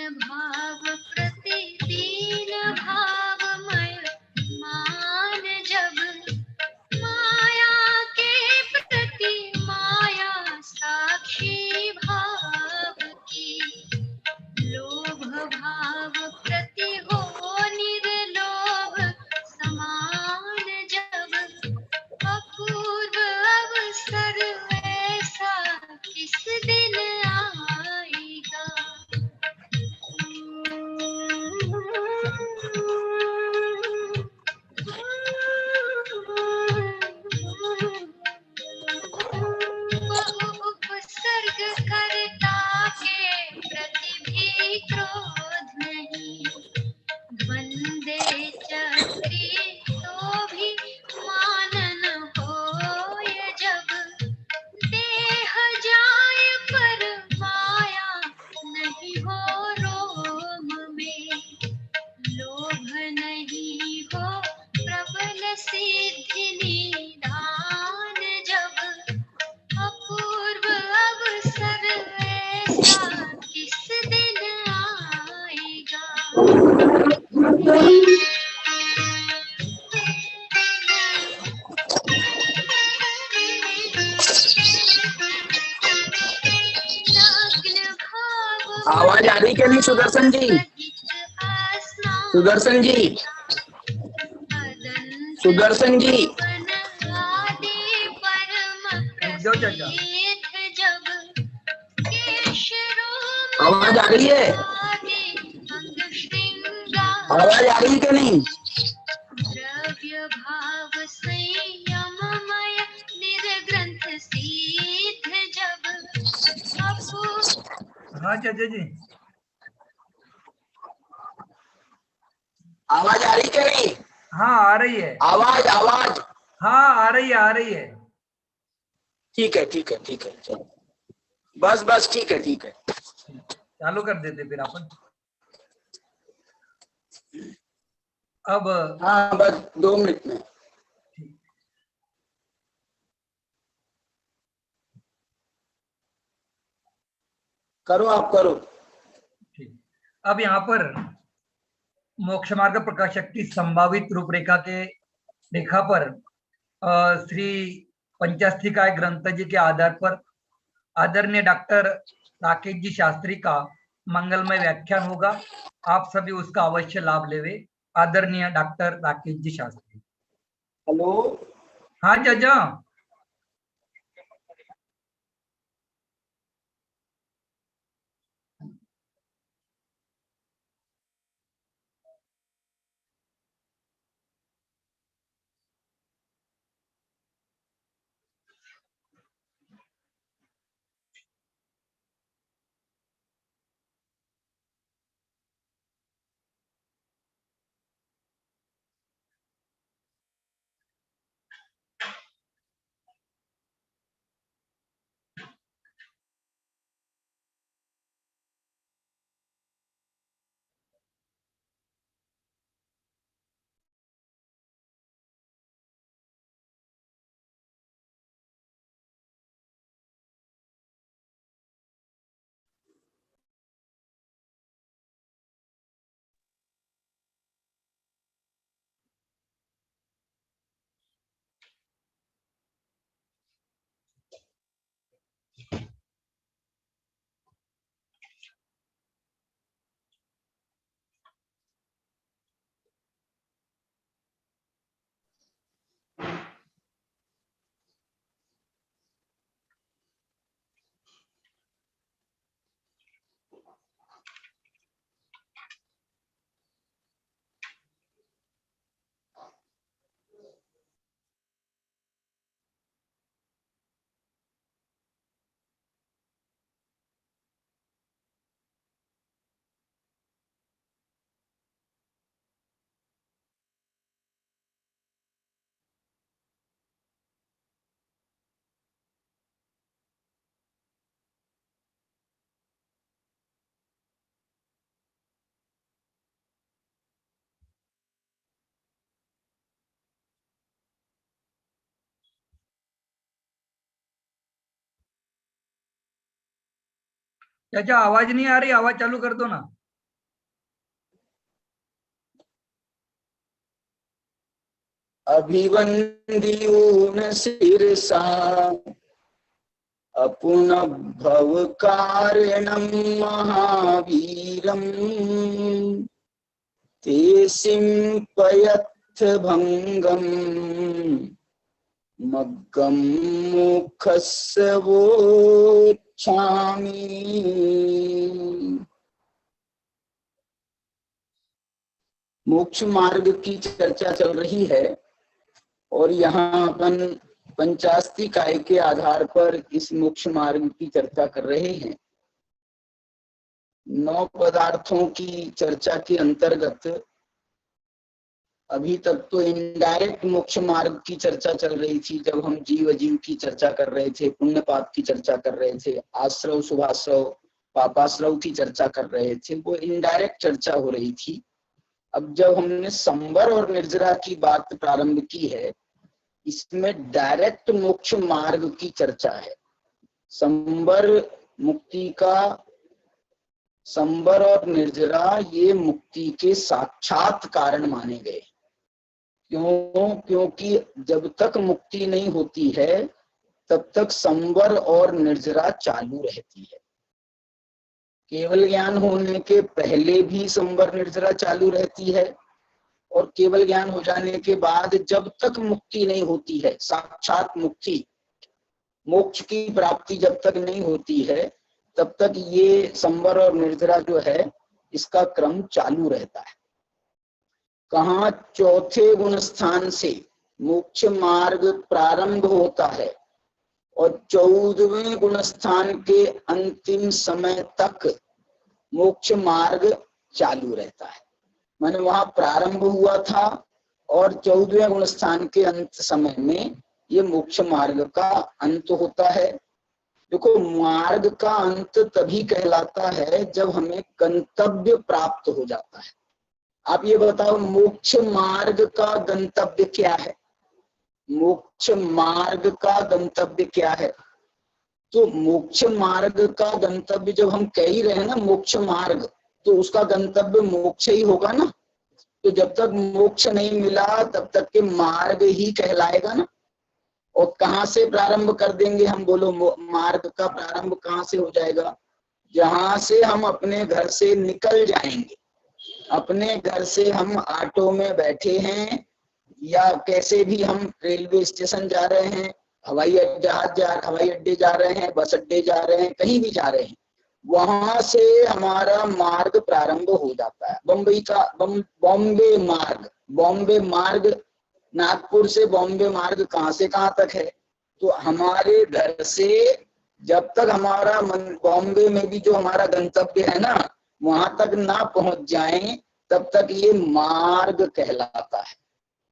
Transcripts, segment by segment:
भाव प्रतिदीन भावमय मान जब माया के प्रति माया साक्षी भाव की लोभ भाव प्रति हो निर्लोभ समान जब अपूर्व अवसर ऐसा किस दिन आएगा। बहु उपसर्ग करता के प्रति भी क्रोध नहीं वंदे चक्री तो भी मानन होय जब देह जाए पर माया नहीं हो रोम में लोभ नहीं हो प्रबल सिद्धि निधान जब अपूर्व अवसर ऐसा किस दिन आएगा। आवाज आ रही क्या नहीं सुदर्शन जी? सुदर्शन जी, सुदर्शन जी, आवाज आ रही है? आवाज आ रही है क्या नहीं? द्रव्य भाव संयममय निर्ग्रंथ सिद्ध जब हाँ चाचा जी, आवाज आ रही क्या नहीं? हाँ आ रही है आवाज आवाज। हाँ आ रही है। ठीक है ठीक है ठीक है, चलो बस बस ठीक है ठीक है, चालू कर देते फिर अपन। अब हाँ बस 2 मिनट में। करो आप करो। ठीक, अब यहाँ पर मोक्ष मार्ग प्रकाशक की संभावित रूपरेखा के रेखा पर श्री पंचास्थिकाय ग्रंथ जी के आधार पर आदरणीय डॉक्टर राकेश जी शास्त्री का मंगलमय व्याख्यान होगा। आप सभी उसका अवश्य लाभ लेवे। आदरणीय डॉक्टर राकेश जी शास्त्री। हेलो, हाँ चाचा। चाचा आवाज नहीं आ रही, आवाज चालू कर दो ना। अभिवंदियून शिरसा अपुन भव कारणं महावीरं ते सिंपयथ भंगम मग्गम मुखस्य वोच्छामि। मोक्ष मार्ग की चर्चा चल रही है और यहाँ अपन पंचास्तिकाय के आधार पर इस मोक्ष मार्ग की चर्चा कर रहे हैं। 9 पदार्थों की चर्चा के अंतर्गत अभी तक तो इनडायरेक्ट मोक्ष मार्ग की चर्चा चल रही थी, जब हम जीव अजीव की चर्चा कर रहे थे, पुण्य पाप की चर्चा कर रहे थे, आश्रव शुभाश्रव पापाश्रव की चर्चा कर रहे थे, वो इनडायरेक्ट चर्चा हो रही थी। अब जब हमने संवर और निर्जरा की बात प्रारंभ की है, इसमें डायरेक्ट मोक्ष मार्ग की चर्चा है। संवर मुक्ति का, संवर और निर्जरा ये मुक्ति के साक्षात कारण माने गए। क्योंकि जब तक मुक्ति नहीं होती है तब तक संवर और निर्जरा चालू रहती है। केवल ज्ञान होने के पहले भी संवर निर्जरा चालू रहती है और केवल ज्ञान हो जाने के बाद जब तक मुक्ति नहीं होती है, साक्षात मुक्ति, मोक्ष की प्राप्ति जब तक नहीं होती है तब तक ये संवर और निर्जरा जो है इसका क्रम चालू रहता है। कहाँ चौथे गुण स्थान से मोक्ष मार्ग प्रारंभ होता है और 14वें गुण स्थान के अंतिम समय तक मोक्ष मार्ग चालू रहता है। माने वहां प्रारंभ हुआ था और 14वें गुण स्थान के अंत समय में ये मोक्ष मार्ग का अंत होता है। देखो, मार्ग का अंत तभी कहलाता है जब हमें गंतव्य प्राप्त हो जाता है। आप ये बताओ, मोक्ष मार्ग का गंतव्य क्या है? मोक्ष मार्ग का गंतव्य क्या है? तो मोक्ष मार्ग का गंतव्य जब हम कह ही रहे हैं ना मोक्ष मार्ग, तो उसका गंतव्य मोक्ष ही होगा ना। तो जब तक मोक्ष नहीं मिला तब तक के मार्ग ही कहलाएगा ना। और कहाँ से प्रारंभ कर देंगे हम? बोलो, मार्ग का प्रारंभ कहाँ से हो जाएगा? जहां से हम अपने घर से निकल जाएंगे। अपने घर से हम ऑटो में बैठे हैं या कैसे भी हम रेलवे स्टेशन जा रहे हैं, हवाई अड्डे जा रहे हैं, बस अड्डे जा रहे हैं, कहीं भी जा रहे हैं, वहां से हमारा मार्ग प्रारंभ हो जाता है। बॉम्बे मार्ग, नागपुर से बॉम्बे मार्ग कहाँ से कहाँ तक है? तो हमारे घर से जब तक हमारा बॉम्बे में भी जो हमारा गंतव्य है ना, वहां तक ना पहुंच जाएं तब तक ये मार्ग कहलाता है।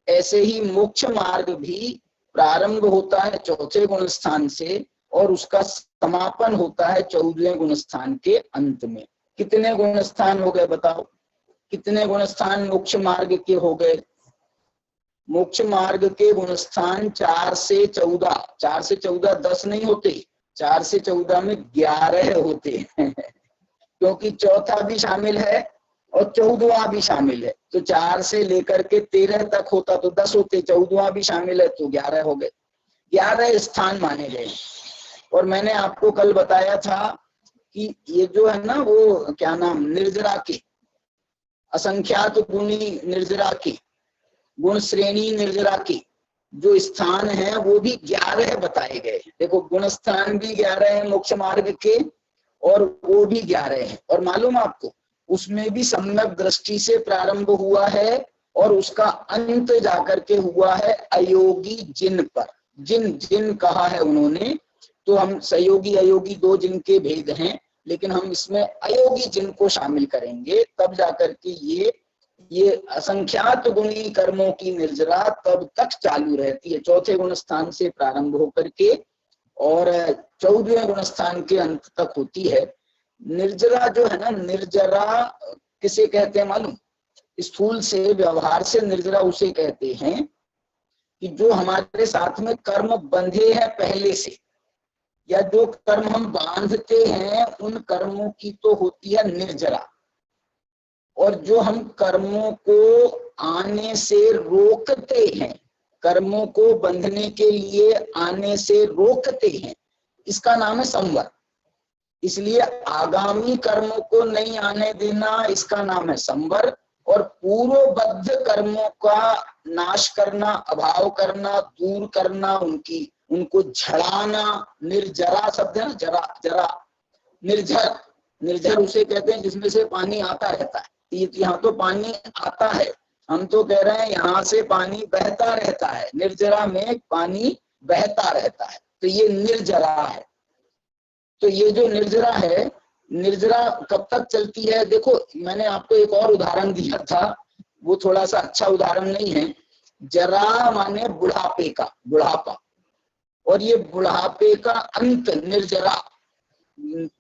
ऐसे ही मोक्ष मार्ग भी प्रारंभ होता है चौथे गुण स्थान से और उसका समापन होता है 14वें गुण स्थान के अंत में। कितने गुण स्थान हो गए बताओ? कितने गुण स्थान मोक्ष मार्ग के हो गए? मोक्ष मार्ग के गुण स्थान 4 से 14, 4 से 14 10 नहीं होते, 4 से 14 में 11 होते हैं क्योंकि चौथा भी शामिल है और 14वां भी शामिल है। तो 4 से लेकर के 13 तक होता तो 10 होते, 14वां भी शामिल है तो 11 हो गए। 11 स्थान माने गए। और मैंने आपको कल बताया था कि ये जो है ना, वो क्या नाम, निर्जरा के, असंख्यात गुणी निर्जरा के, गुण श्रेणी निर्जरा के जो स्थान है वो भी 11 बताए गए। देखो, गुण स्थान भी 11 है मोक्ष मार्ग के और वो भी 11 है। और मालूम आपको, उसमें भी सम्यक दृष्टि से प्रारंभ हुआ है और उसका अंत जाकर के हुआ है अयोगी जिन पर। जिन कहा है उन्होंने, तो हम सहयोगी अयोगी 2 जिन के भेद हैं, लेकिन हम इसमें अयोगी जिन को शामिल करेंगे, तब जाकर के ये असंख्यात गुणी कर्मों की निर्जरा तब तक चालू रहती है, चौथे गुण स्थान से प्रारंभ होकर के और 14वें गुण स्थान के अंत तक होती है। निर्जरा जो है ना, निर्जरा किसे कहते हैं मालूम? स्थूल से, व्यवहार से निर्जरा उसे कहते हैं कि जो हमारे साथ में कर्म बंधे हैं पहले से, या जो कर्म हम बांधते हैं उन कर्मों की तो होती है निर्जरा, और जो हम कर्मों को आने से रोकते हैं कर्मों को बंधने के लिए आने से रोकते हैं, इसका नाम है संवर। इसलिए आगामी कर्मों को नहीं आने देना, इसका नाम है संवर। और पूर्वबद्ध कर्मों का नाश करना, अभाव करना, दूर करना, उनको झड़ाना, निर्जरा शब्द है ना, जरा जरा, निर्झर, निर्झर उसे कहते हैं जिसमें से पानी आता रहता है। यहाँ तो पानी आता है, हम तो कह रहे हैं यहाँ से पानी बहता रहता है, निर्जरा में पानी बहता रहता है, तो ये निर्जरा है। तो ये जो निर्जरा है, निर्जरा कब तक चलती है? देखो, मैंने आपको एक और उदाहरण दिया था, वो थोड़ा सा अच्छा उदाहरण नहीं है। जरा माने बुढ़ापे का, बुढ़ापा, और ये बुढ़ापे का अंत निर्जरा।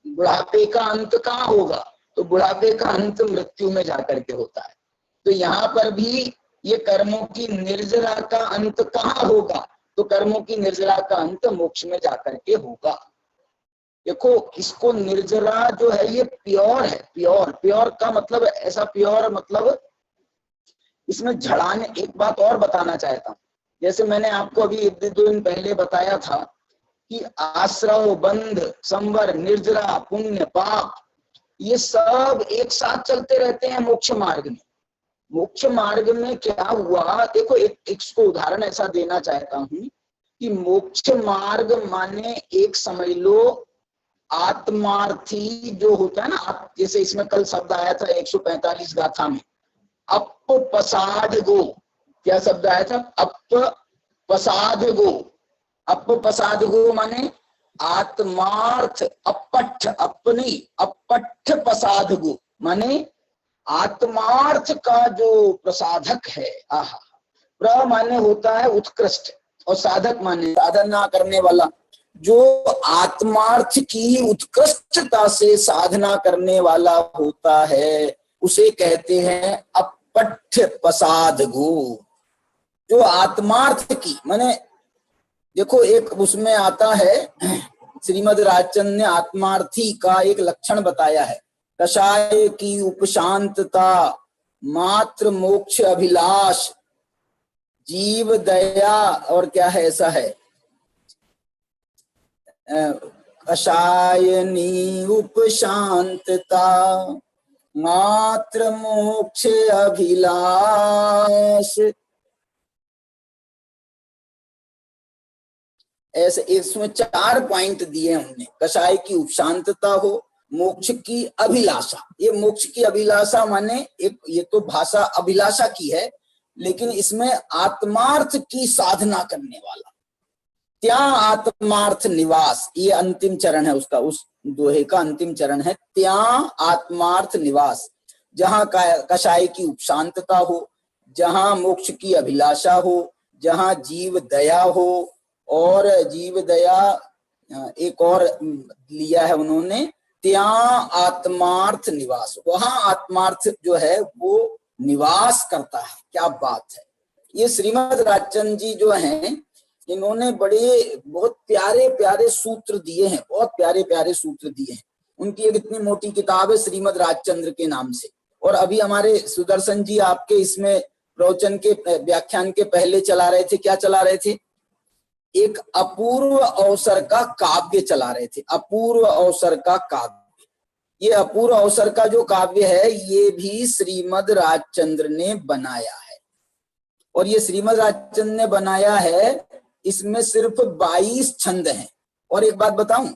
बुढ़ापे का अंत कहाँ होगा? तो बुढ़ापे का अंत मृत्यु में जाकर के होता है। तो यहाँ पर भी ये कर्मों की निर्जरा का अंत कहाँ होगा? तो कर्मों की निर्जरा का अंत मोक्ष में जाकर के होगा। देखो, इसको निर्जरा जो है ये प्योर है, प्योर। प्योर का मतलब ऐसा, प्योर मतलब इसमें झड़ाने। एक बात और बताना चाहता हूँ, जैसे मैंने आपको अभी 1-2 दिन पहले बताया था कि आश्रव, बंध, संवर, निर्जरा, पुण्य, पाप, ये सब एक साथ चलते रहते हैं मोक्ष मार्ग में। मोक्ष मार्ग में क्या हुआ? देखो, एक इसको उदाहरण ऐसा देना चाहता हूँ कि मोक्ष मार्ग माने एक समझ लो आत्मार्थी जो होता है ना, जैसे इसमें कल शब्द आया था 145 गाथा में, अपपसाद गो। क्या शब्द आया था? अपपसाद गो। अपपसाद गो माने आत्मार्थ, अपट्ठ, अपनी, अपट्ठ पसाद गो माने आत्मार्थ का जो प्रसाधक है। आहा, प्र माने होता है उत्कृष्ट, और साधक माने साधना करने वाला। जो आत्मार्थ की उत्कृष्टता से साधना करने वाला होता है उसे कहते हैं अपट्ठ पसाद गो। जो आत्मार्थ की माने, देखो एक उसमें आता है, श्रीमद् राजचंद्र ने आत्मार्थी का एक लक्षण बताया है, कषाय की उपशांतता, मात्र मोक्ष अभिलाष, जीव दया, और क्या है ऐसा है, कषायनी उपशांतता, मात्र मोक्ष अभिलाष। ऐसे इसमें 4 पॉइंट दिए हमने। कषाय की उपशांतता हो, मोक्ष की अभिलाषा। ये मोक्ष की अभिलाषा माने एक, ये तो भाषा अभिलाषा की है, लेकिन इसमें आत्मार्थ की साधना करने वाला। त्या आत्मार्थ निवास, ये अंतिम चरण है उसका, उस दोहे का अंतिम चरण है, त्या आत्मार्थ निवास। जहां कषाय की उपशांतता हो, जहां मोक्ष की अभिलाषा हो, जहां जीव दया हो, और जीव दया एक और लिया है उन्होंने, त्या आत्मार्थ निवास। वहां आत्मार्थ जो है वो निवास करता है। क्या बात है! ये श्रीमद् राजचंद्र जी जो हैं, इन्होंने बड़े बहुत प्यारे प्यारे सूत्र दिए हैं, बहुत प्यारे प्यारे सूत्र दिए हैं। उनकी एक इतनी मोटी किताब है श्रीमद् राजचंद्र के नाम से। और अभी हमारे सुदर्शन जी आपके इसमें प्रवचन के व्याख्यान के पहले चला रहे थे, क्या चला रहे थे? एक अपूर्व अवसर का काव्य चला रहे थे, अपूर्व अवसर का काव्य। ये अपूर्व अवसर का जो काव्य है ये भी श्रीमद् राजचंद्र ने बनाया है। और ये श्रीमद् राजचंद्र ने बनाया है, इसमें सिर्फ 22 छंद हैं। और एक बात बताऊं,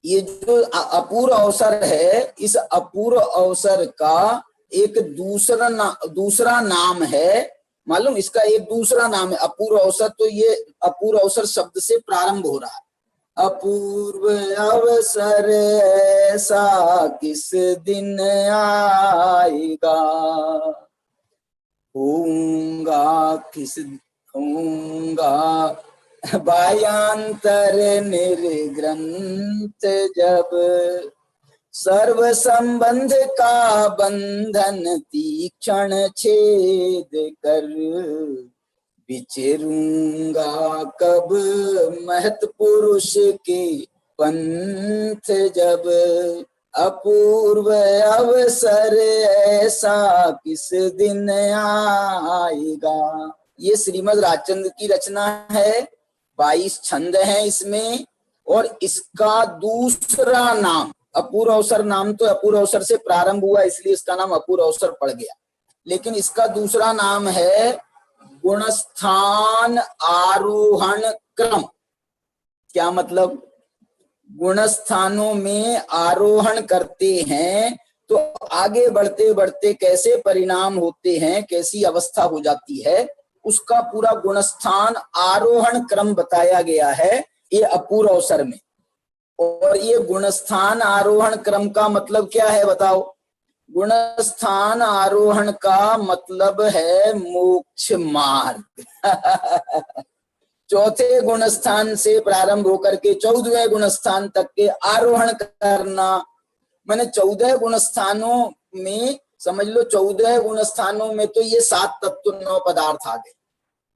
ये जो अपूर्व अवसर है, इस अपूर्व अवसर का एक दूसरा नाम है, मालूम? इसका एक दूसरा नाम है अपूर्व अवसर। तो ये अपूर्व अवसर शब्द से प्रारंभ हो रहा है। अपूर्व अवसर ऐसा किस दिन आएगा, होऊंगा किस होऊंगा बायांतर निर्ग्रंथ, जब सर्व संबंध का बंधन तीक्षण छेद कर, विचरूंगा कब महत पुरुष के पंथ, जब अपूर्व अवसर ऐसा किस दिन आएगा। ये श्रीमद् राजचंद्र की रचना है, 22 छंद हैं इसमें, और इसका दूसरा नाम अपूर्व अवसर, नाम तो अपूर्व अवसर से प्रारंभ हुआ इसलिए इसका नाम अपूर्व अवसर पड़ गया, लेकिन इसका दूसरा नाम है गुणस्थान आरोहण क्रम। क्या मतलब? गुणस्थानों में आरोहण करते हैं तो आगे बढ़ते बढ़ते कैसे परिणाम होते हैं, कैसी अवस्था हो जाती है, उसका पूरा गुणस्थान आरोहण क्रम बताया गया है ये अपूर्व अवसर में। और ये गुणस्थान आरोहण क्रम का मतलब क्या है बताओ? गुणस्थान आरोहण का मतलब है मोक्ष मार्ग। चौथे गुणस्थान से प्रारंभ होकर के 14वें गुणस्थान तक के आरोहण करना, मैंने 14 गुणस्थानों में समझ लो, 14 गुणस्थानों में तो ये 7 तत्व 9 पदार्थ आ गए।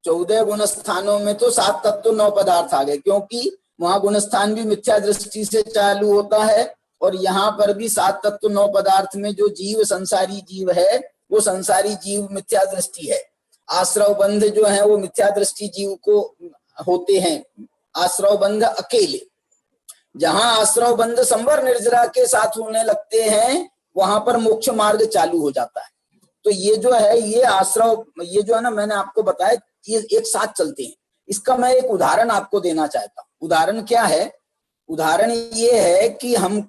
14 गुणस्थानों में तो 7 तत्व 9 पदार्थ आ गए, क्योंकि वहां गुणस्थान भी मिथ्या दृष्टि से चालू होता है और यहाँ पर भी 7 तत्व 9 पदार्थ में जो जीव संसारी जीव है वो संसारी जीव मिथ्या दृष्टि है। आश्रव बंध जो है वो मिथ्या दृष्टि जीव को होते हैं, आश्रव बंध अकेले। जहां आश्रव बंध संवर निर्जरा के साथ होने लगते हैं वहां पर मोक्ष मार्ग चालू हो जाता है। तो ये जो है ये आश्रव, ये जो है ना, मैंने आपको बताया ये एक साथ चलते हैं। इसका मैं एक उदाहरण आपको देना चाहता हूँ। उदाहरण क्या है? उदाहरण ये है कि हम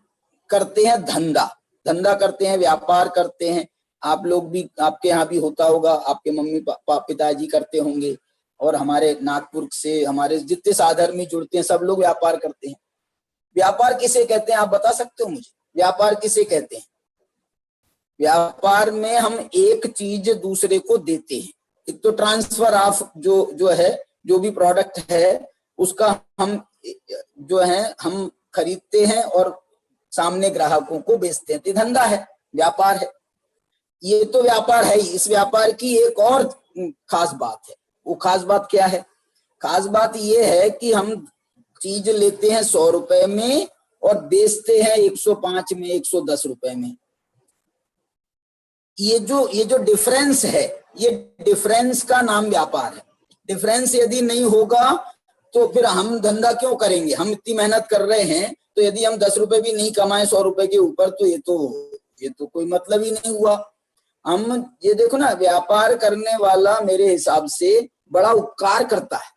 करते हैं धंधा करते हैं, व्यापार करते हैं। आप लोग भी, आपके यहाँ भी होता होगा, आपके मम्मी पिताजी करते होंगे, और हमारे नागपुर से हमारे जितने साधर्मी जुड़ते हैं सब लोग व्यापार करते हैं। व्यापार किसे कहते हैं आप बता सकते हो मुझे? व्यापार किसे कहते हैं? व्यापार में हम एक चीज दूसरे को देते हैं। एक तो ट्रांसफर ऑफ जो है, जो भी प्रोडक्ट है उसका हम जो है हम खरीदते हैं और सामने ग्राहकों को बेचते हैं। तो धंधा है, व्यापार है। ये तो व्यापार है ही। इस व्यापार की एक और खास बात है। वो खास बात क्या है? खास बात ये है कि हम चीज लेते हैं 100 रुपए में और बेचते हैं 105 में, 110 रुपए में। ये जो डिफरेंस है, ये डिफरेंस का नाम व्यापार है। डिफरेंस यदि नहीं होगा तो फिर हम धंधा क्यों करेंगे? हम इतनी मेहनत कर रहे हैं तो यदि हम 10 रुपए भी नहीं कमाए 100 रुपए के ऊपर तो ये तो कोई मतलब ही नहीं हुआ। हम ये देखो ना, व्यापार करने वाला मेरे हिसाब से बड़ा उपकार करता है।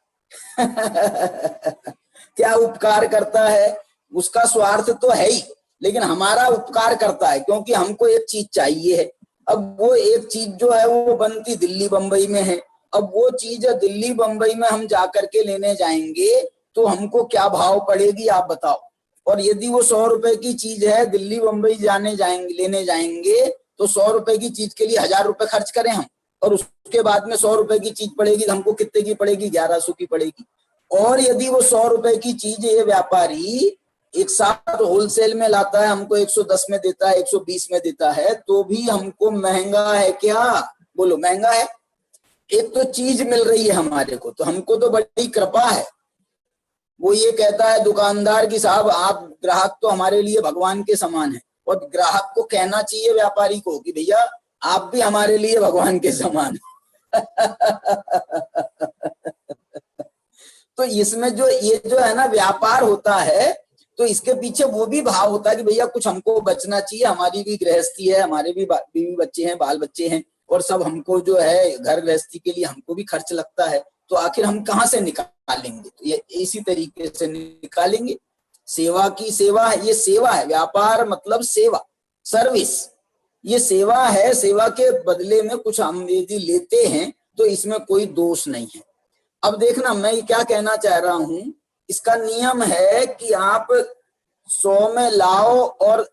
क्या उपकार करता है? उसका स्वार्थ तो है ही, लेकिन हमारा उपकार करता है क्योंकि हमको एक चीज चाहिए है। अब वो एक चीज जो है वो बनती दिल्ली बंबई में है। अब वो चीज दिल्ली बंबई में हम जाकर के लेने जाएंगे तो हमको क्या भाव पड़ेगी आप बताओ? और यदि वो 100 रुपए की चीज है, दिल्ली बंबई लेने जाएंगे तो 100 रुपए की चीज के लिए 1000 रुपए खर्च करें हम, और उसके बाद में 100 रुपए की चीज पड़ेगी, हमको कितने की पड़ेगी? 1100 की पड़ेगी। और यदि वो 100 रुपए की चीज ये व्यापारी एक साथ होलसेल में लाता है, हमको 110 में देता है, 120 में देता है, तो भी हमको महंगा है क्या? बोलो, महंगा है। एक तो चीज मिल रही है हमारे को, तो हमको तो बड़ी कृपा है। वो ये कहता है दुकानदार की साहब आप ग्राहक तो हमारे लिए भगवान के समान है, और ग्राहक को कहना चाहिए व्यापारी को कि भैया आप भी हमारे लिए भगवान के समान तो इसमें ये जो है ना व्यापार होता है, तो इसके पीछे वो भी भाव होता है कि भैया कुछ हमको बचना चाहिए, हमारी भी गृहस्थी है, हमारे भी बीवी बच्चे हैं, बाल बच्चे हैं, और सब हमको जो है घर गृहस्थी के लिए हमको भी खर्च लगता है, तो आखिर हम कहाँ से निकालेंगे? तो ये इसी तरीके से निकालेंगे। सेवा की सेवा है, ये सेवा है। व्यापार मतलब सेवा, सर्विस, ये सेवा है। सेवा के बदले में कुछ हम यदि लेते हैं तो इसमें कोई दोष नहीं है। अब देखना मैं क्या कहना चाह रहा हूं, इसका नियम है कि आप 100 में लाओ और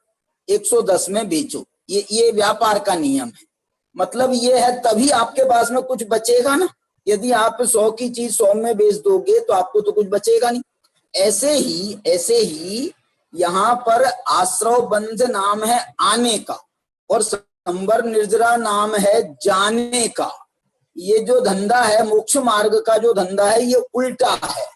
110 में बेचो, ये व्यापार का नियम है। मतलब ये है तभी आपके पास में कुछ बचेगा ना। यदि आप 100 की चीज 100 में बेच दोगे तो आपको तो कुछ बचेगा नहीं। ऐसे ही यहाँ पर आश्रव बंध नाम है आने का और संवर निर्जरा नाम है जाने का। ये जो धंधा है मोक्ष मार्ग का जो धंधा है ये उल्टा है।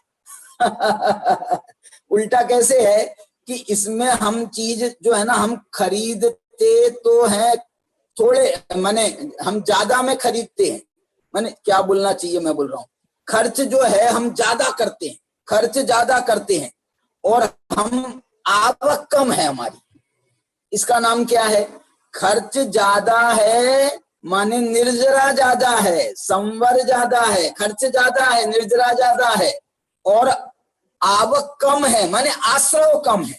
उल्टा कैसे है कि इसमें हम चीज जो है ना हम खरीदते तो हैं थोड़े, माने हम ज्यादा में खरीदते हैं, मैंने क्या बोलना चाहिए, मैं बोल रहा हूँ खर्च जो है हम ज्यादा करते हैं, खर्च ज्यादा करते हैं और हम आवक कम है हमारी, इसका नाम क्या है? खर्च ज्यादा है माने निर्जरा ज्यादा है, संवर ज्यादा है, खर्च ज्यादा है, निर्जरा ज्यादा है, और आवक कम है माने आश्रव कम है।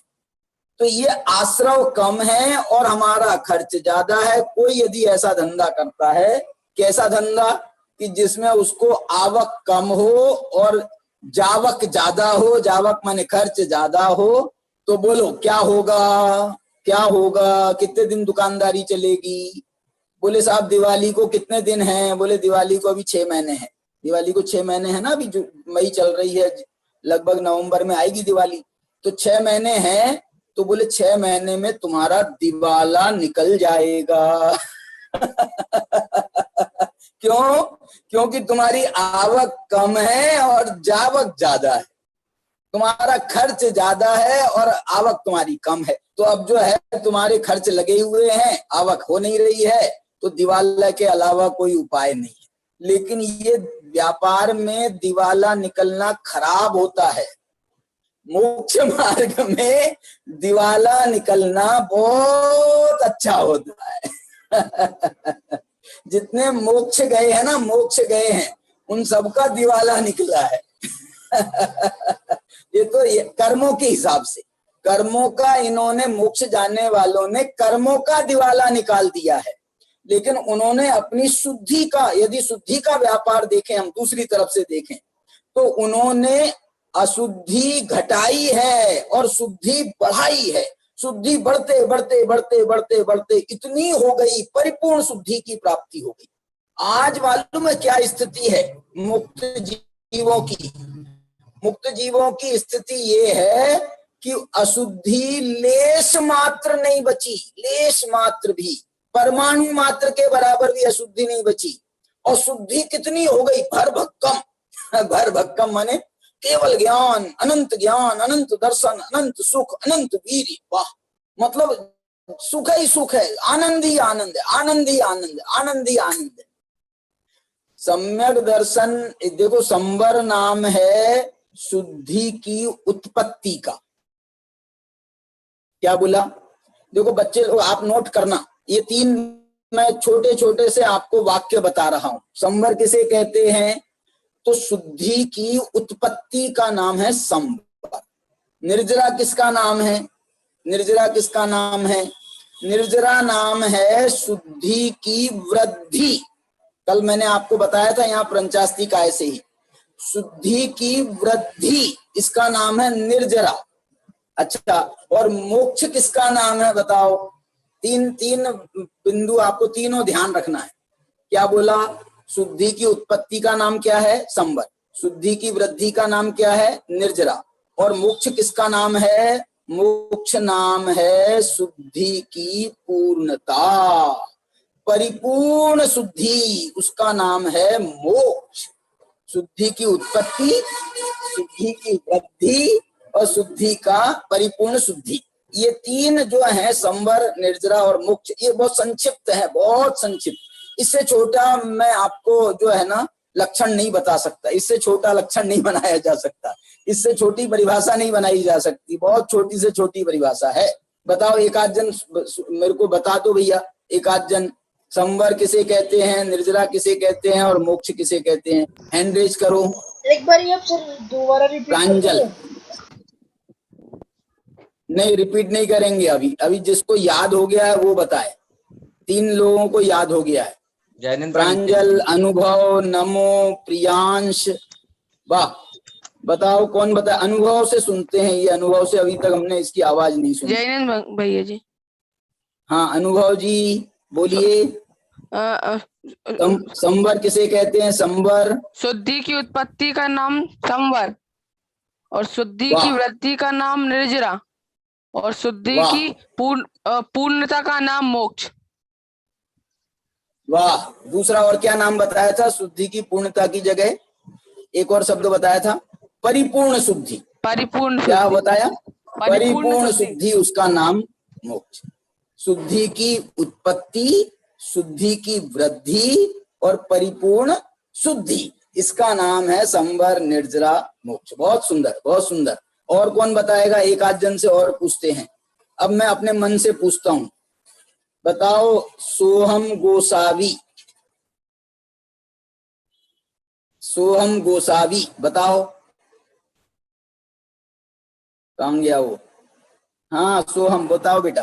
तो ये आश्रव कम है और हमारा खर्च ज्यादा है। कोई यदि ऐसा धंधा करता है, कैसा धंधा कि जिसमें उसको आवक कम हो और जावक ज्यादा हो, जावक माने खर्च ज्यादा हो, तो बोलो क्या होगा? क्या होगा? कितने दिन दुकानदारी चलेगी? बोले साहब दिवाली को कितने दिन हैं? बोले दिवाली को अभी 6 महीने हैं। दिवाली को 6 महीने है ना, अभी जो मई चल रही है, लगभग नवंबर में आएगी दिवाली, तो 6 महीने हैं। तो बोले 6 महीने में तुम्हारा दिवाला निकल जाएगा। क्यों? क्योंकि तुम्हारी आवक कम है और जावक ज्यादा है, तुम्हारा खर्च ज्यादा है और आवक तुम्हारी कम है। तो अब जो है तुम्हारे खर्च लगे हुए हैं, आवक हो नहीं रही है, तो दिवाला के अलावा कोई उपाय नहीं है। लेकिन ये व्यापार में दिवाला निकलना खराब होता है, मोक्ष मार्ग में दिवाला निकलना बहुत अच्छा होता है। जितने मोक्ष गए हैं ना, मोक्ष गए हैं, उन सबका दिवाला निकला है। ये तो कर्मों के हिसाब से, कर्मों का इन्होंने, मोक्ष जाने वालों ने कर्मों का दिवाला निकाल दिया है। लेकिन उन्होंने अपनी शुद्धि का, यदि शुद्धि का व्यापार देखें, हम दूसरी तरफ से देखें, तो उन्होंने अशुद्धि घटाई है और शुद्धि बढ़ाई है। शुद्धि बढ़ते बढ़ते बढ़ते बढ़ते बढ़ते इतनी हो गई, परिपूर्ण शुद्धि की प्राप्ति हो गई। आज मालूम है क्या स्थिति है मुक्त जीवों की? मुक्त जीवों की स्थिति ये है कि अशुद्धि लेश मात्र नहीं बची, लेश मात्र भी, परमाणु मात्र के बराबर भी अशुद्धि नहीं बची। और शुद्धि कितनी हो गई? भर भक्कम। भर भक्कम माने केवल ज्ञान, अनंत दर्शन, अनंत सुख, अनंत वीर्य। वाह, मतलब सुख ही सुख है, आनंद ही आनंद है, आनंद ही आनंद, आनंद ही आनंद है। सम्यक दर्शन, देखो संवर नाम है शुद्धि की उत्पत्ति का। क्या बोला? देखो बच्चे लोग आप नोट करना, ये 3 मैं छोटे छोटे से आपको वाक्य बता रहा हूं। संवर किसे कहते हैं? तो शुद्धि की उत्पत्ति का नाम है संवर। निर्जरा किसका नाम है? निर्जरा किसका नाम है? निर्जरा नाम है शुद्धि की वृद्धि। कल मैंने आपको बताया था यहाँ प्रंचास्ती काय से ही, शुद्धि की वृद्धि इसका नाम है निर्जरा। अच्छा, और मोक्ष किसका नाम है बताओ? 3 बिंदु आपको तीनों ध्यान रखना है। क्या बोला? शुद्धि की उत्पत्ति का नाम क्या है? संवर। शुद्धि की वृद्धि का नाम क्या है? निर्जरा। और मोक्ष किसका नाम है? मोक्ष नाम है शुद्धि की पूर्णता, परिपूर्ण शुद्धि, उसका नाम है मोक्ष। शुद्धि की उत्पत्ति, शुद्धि की वृद्धि और शुद्धि का परिपूर्ण शुद्धि, ये 3 जो है संवर, निर्जरा और मोक्ष, ये बहुत संक्षिप्त है, बहुत संक्षिप्त। इससे छोटा मैं आपको जो है ना लक्षण नहीं बता सकता, इससे छोटा लक्षण नहीं बनाया जा सकता, इससे छोटी परिभाषा नहीं बनाई जा सकती, बहुत छोटी से छोटी परिभाषा है। बताओ एक आध जन मेरे को बता दो भैया, एक आध जन संवर किसे कहते हैं, निर्जरा किसे कहते हैं और मोक्ष किसे कहते हैं? हैंड रेज करो। एक बार आप सर दोबारा रिपीट प्रांजल। नहीं रिपीट नहीं करेंगे अभी जिसको याद हो गया है वो बताए। 3 लोगों को याद हो गया है, प्रांजल, अनुभव, नमो, प्रियांश। वाह, बताओ कौन बताए? अनुभव से सुनते हैं, ये अनुभव से अभी तक हमने इसकी आवाज नहीं सुनी। जैनंद भैया जी। हाँ अनुभव जी बोलिए। संवर किसे कहते हैं? संवर शुद्धि की उत्पत्ति का नाम संवर, और शुद्धि की वृद्धि का नाम निर्जरा, और शुद्धि की पूर्णता का नाम मोक्ष। वाह, दूसरा और क्या नाम बताया था? शुद्धि की पूर्णता की जगह एक और शब्द बताया था, परिपूर्ण शुद्धि। परिपूर्ण क्या बताया? परिपूर्ण शुद्धि, उसका नाम मोक्ष। शुद्धि की उत्पत्ति, शुद्धि की वृद्धि और परिपूर्ण शुद्धि, इसका नाम है संवर, निर्जरा, मोक्ष। बहुत सुंदर, बहुत सुंदर। और कौन बताएगा? एक आध जन से और पूछते हैं। अब मैं अपने मन से पूछता हूं, बताओ सोहम गोसावी, सोहम गोसावी बताओ, कहाँ गया वो? हाँ सोहम, बताओ बेटा,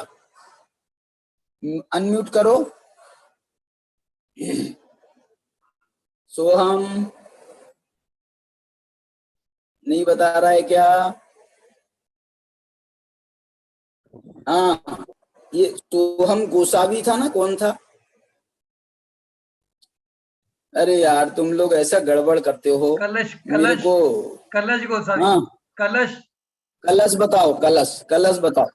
अनम्यूट करो। सोहम नहीं बता रहा है क्या? हाँ, ये सोहम गोसावी था ना, कौन था? अरे यार तुम लोग ऐसा गड़बड़ करते हो। कलश, मेरे कलश, को कलश गोसावी। हाँ, कलश, कलश बताओ, कलश, कलश बताओ।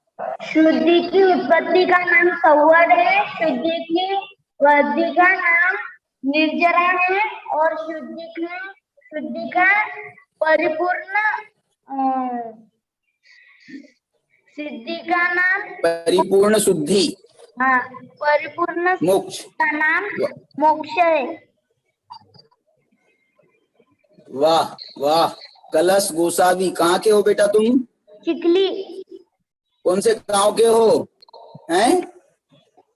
शुद्धि की उत्पत्ति का नाम संवर है, शुद्धि की वृद्धि का नाम निर्जरा है, और शुद्धि का परिपूर्ण सिद्धि का नाम परिपूर्ण शुद्धि, हाँ, परिपूर्ण मोक्ष का नाम मोक्ष है। वाह वाह। कलश गोसावी, कहाँ के हो बेटा तुम? चिखली, कौन से गांव के हो? हैं?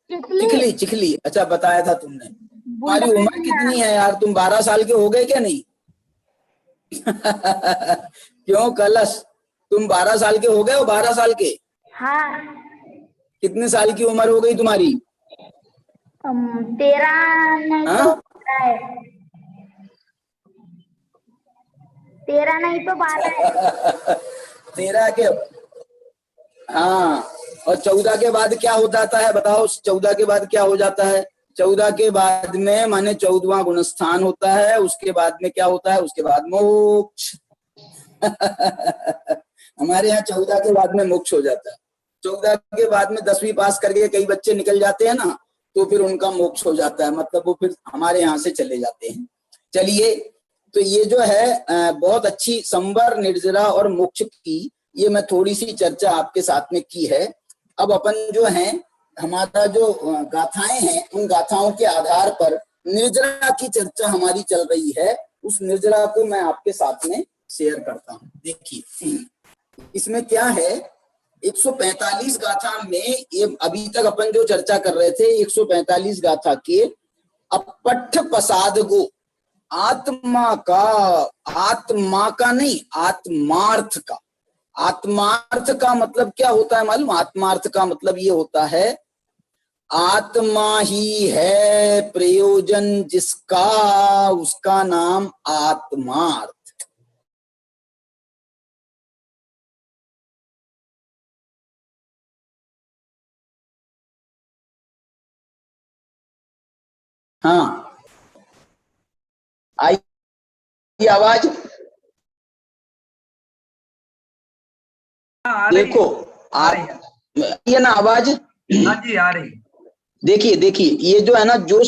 चिखली, चिखली, चिखली। अच्छा बताया था तुमने। तुम्हारी उम्र बुलंदिया। कितनी है यार? तुम 12 साल के हो गए क्या? नहीं। क्यों कलश, तुम 12 साल के हो गए हो? 12 साल के? हाँ, कितने साल की उम्र हो गई तुम्हारी? 13 नहीं तो हाँ? 12 है, 13 नहीं तो 12 है। 13 के? हाँ। और 14 के बाद क्या हो जाता है बताओ? 14 के बाद क्या हो जाता है? 14 के बाद में माने 14वां गुणस्थान होता है। उसके बाद में क्या होता है? उसके बाद मोक्ष। हमारे यहाँ 14 के बाद में मोक्ष हो जाता है। 14 के बाद में 10वीं पास करके कई बच्चे निकल जाते हैं ना, तो फिर उनका मोक्ष हो जाता है, मतलब वो फिर हमारे यहाँ से चले जाते हैं। चलिए, तो ये जो है बहुत अच्छी संवर, निर्जरा और मोक्ष की ये मैं थोड़ी सी चर्चा आपके साथ में की है। अब अपन जो है, हमारा जो गाथाएं हैं, उन गाथाओं के आधार पर निर्जरा की चर्चा हमारी चल रही है। उस निर्जरा को मैं आपके साथ में शेयर करता हूँ। देखिए इसमें क्या है, 145 गाथा में, ये अभी तक अपन जो चर्चा कर रहे थे 145 गाथा के अपट्ठ पसाद गो, आत्मा का नहीं, आत्मार्थ का। आत्मार्थ का मतलब क्या होता है मालूम? आत्मार्थ का मतलब ये होता है, आत्मा ही है प्रयोजन जिसका, उसका नाम आत्मार्थ। हाँ, आई आवाज? देखो ये ना आवाज? हाँ जी आ रही। देखिए देखिए, ये जो है ना, जो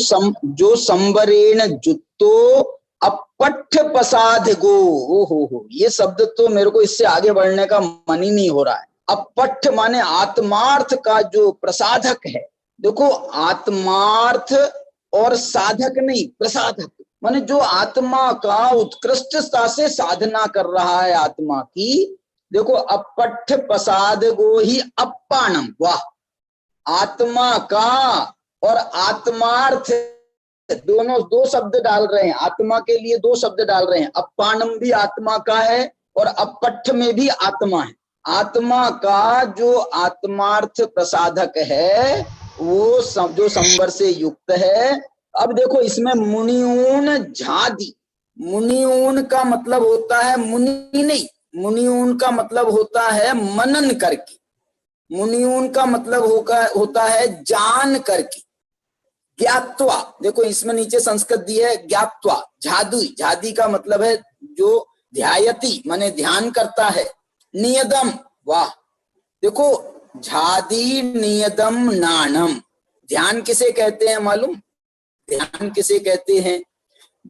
संवरेण जुत्तो अपट्ठ पसाद गो, हो, ये शब्द तो मेरे को इससे आगे बढ़ने का मन ही नहीं हो रहा है। अपट्ठ माने आत्मार्थ का जो प्रसाधक है। देखो, आत्मार्थ और साधक नहीं, प्रसाधक माने जो आत्मा का उत्कृष्टता से साधना कर रहा है आत्मा की। देखो, अपट्ठ पसाद गो ही अप्पाणम, वाह। आत्मा का और आत्मार्थ दोनों, दो शब्द डाल रहे हैं आत्मा के लिए, दो शब्द डाल रहे हैं। अप्पाणम भी आत्मा का है और अपट्ठ में भी आत्मा है। आत्मा का जो आत्मार्थ प्रसाधक है वो जो संवर से युक्त है। अब देखो इसमें मुनिऊन झादी, मुनिऊन का मतलब होता है मुनि नहीं, मुनिऊन का मतलब होता है मनन करके, मुनिऊन का मतलब होता है जान करके, ज्ञात्वा। देखो इसमें नीचे संस्कृत दी है ज्ञात्वा। झादी, झादी का मतलब है जो ध्यायति माने ध्यान करता है। नियदम, वाह। देखो, झादी नियदम नाणम, ध्यान किसे कहते हैं मालूम? ध्यान किसे कहते हैं?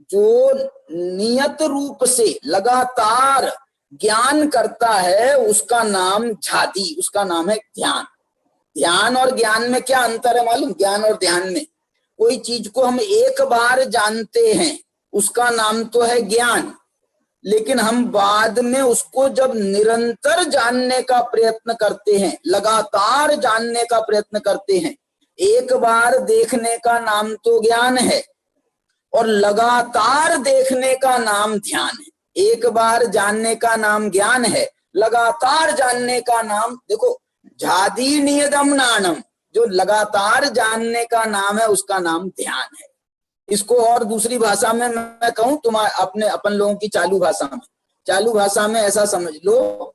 जो नियत रूप से लगातार ज्ञान करता है उसका नाम झादी, उसका नाम है ध्यान। ध्यान और ज्ञान में क्या अंतर है मालूम? ज्ञान और ध्यान में, कोई चीज को हम एक बार जानते हैं उसका नाम तो है ज्ञान, लेकिन हम बाद में उसको जब निरंतर जानने का प्रयत्न करते हैं, लगातार जानने का प्रयत्न करते हैं, एक बार देखने का नाम तो ज्ञान है और लगातार देखने का नाम ध्यान है। एक बार जानने का नाम ज्ञान है, लगातार जानने का नाम, देखो झादी नियदम नानम, जो लगातार जानने का नाम है उसका नाम ध्यान है। इसको और दूसरी भाषा में मैं कहूं, तुम्हारे अपन लोगों की चालू भाषा में ऐसा समझ लो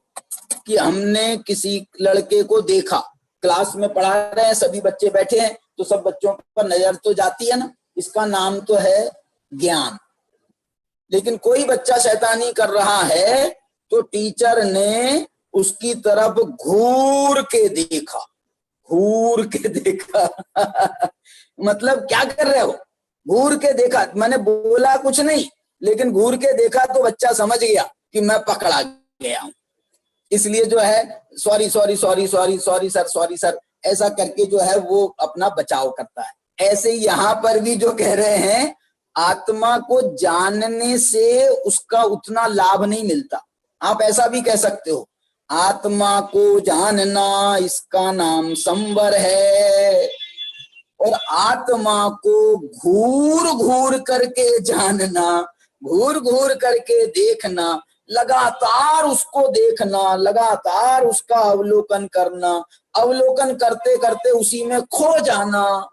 कि हमने किसी लड़के को देखा, क्लास में पढ़ा रहे हैं, सभी बच्चे बैठे हैं, तो सब बच्चों पर नजर तो जाती है ना, इसका नाम तो है ज्ञान। लेकिन कोई बच्चा शैतानी कर रहा है तो टीचर ने उसकी तरफ घूर के देखा मतलब क्या कर रहे हो, घूर के देखा, मैंने बोला कुछ नहीं, लेकिन घूर के देखा तो बच्चा समझ गया कि मैं पकड़ा गया हूं, इसलिए जो है सॉरी सर ऐसा करके जो है वो अपना बचाव करता है। ऐसे ही यहाँ पर भी जो कह रहे हैं, आत्मा को जानने से उसका उतना लाभ नहीं मिलता। आप ऐसा भी कह सकते हो, आत्मा को जानना इसका नाम संवर है, और आत्मा को घूर घूर करके जानना, घूर घूर करके देखना, लगातार उसको देखना, लगातार उसका अवलोकन करना, अवलोकन करते करते उसी में खो जाना,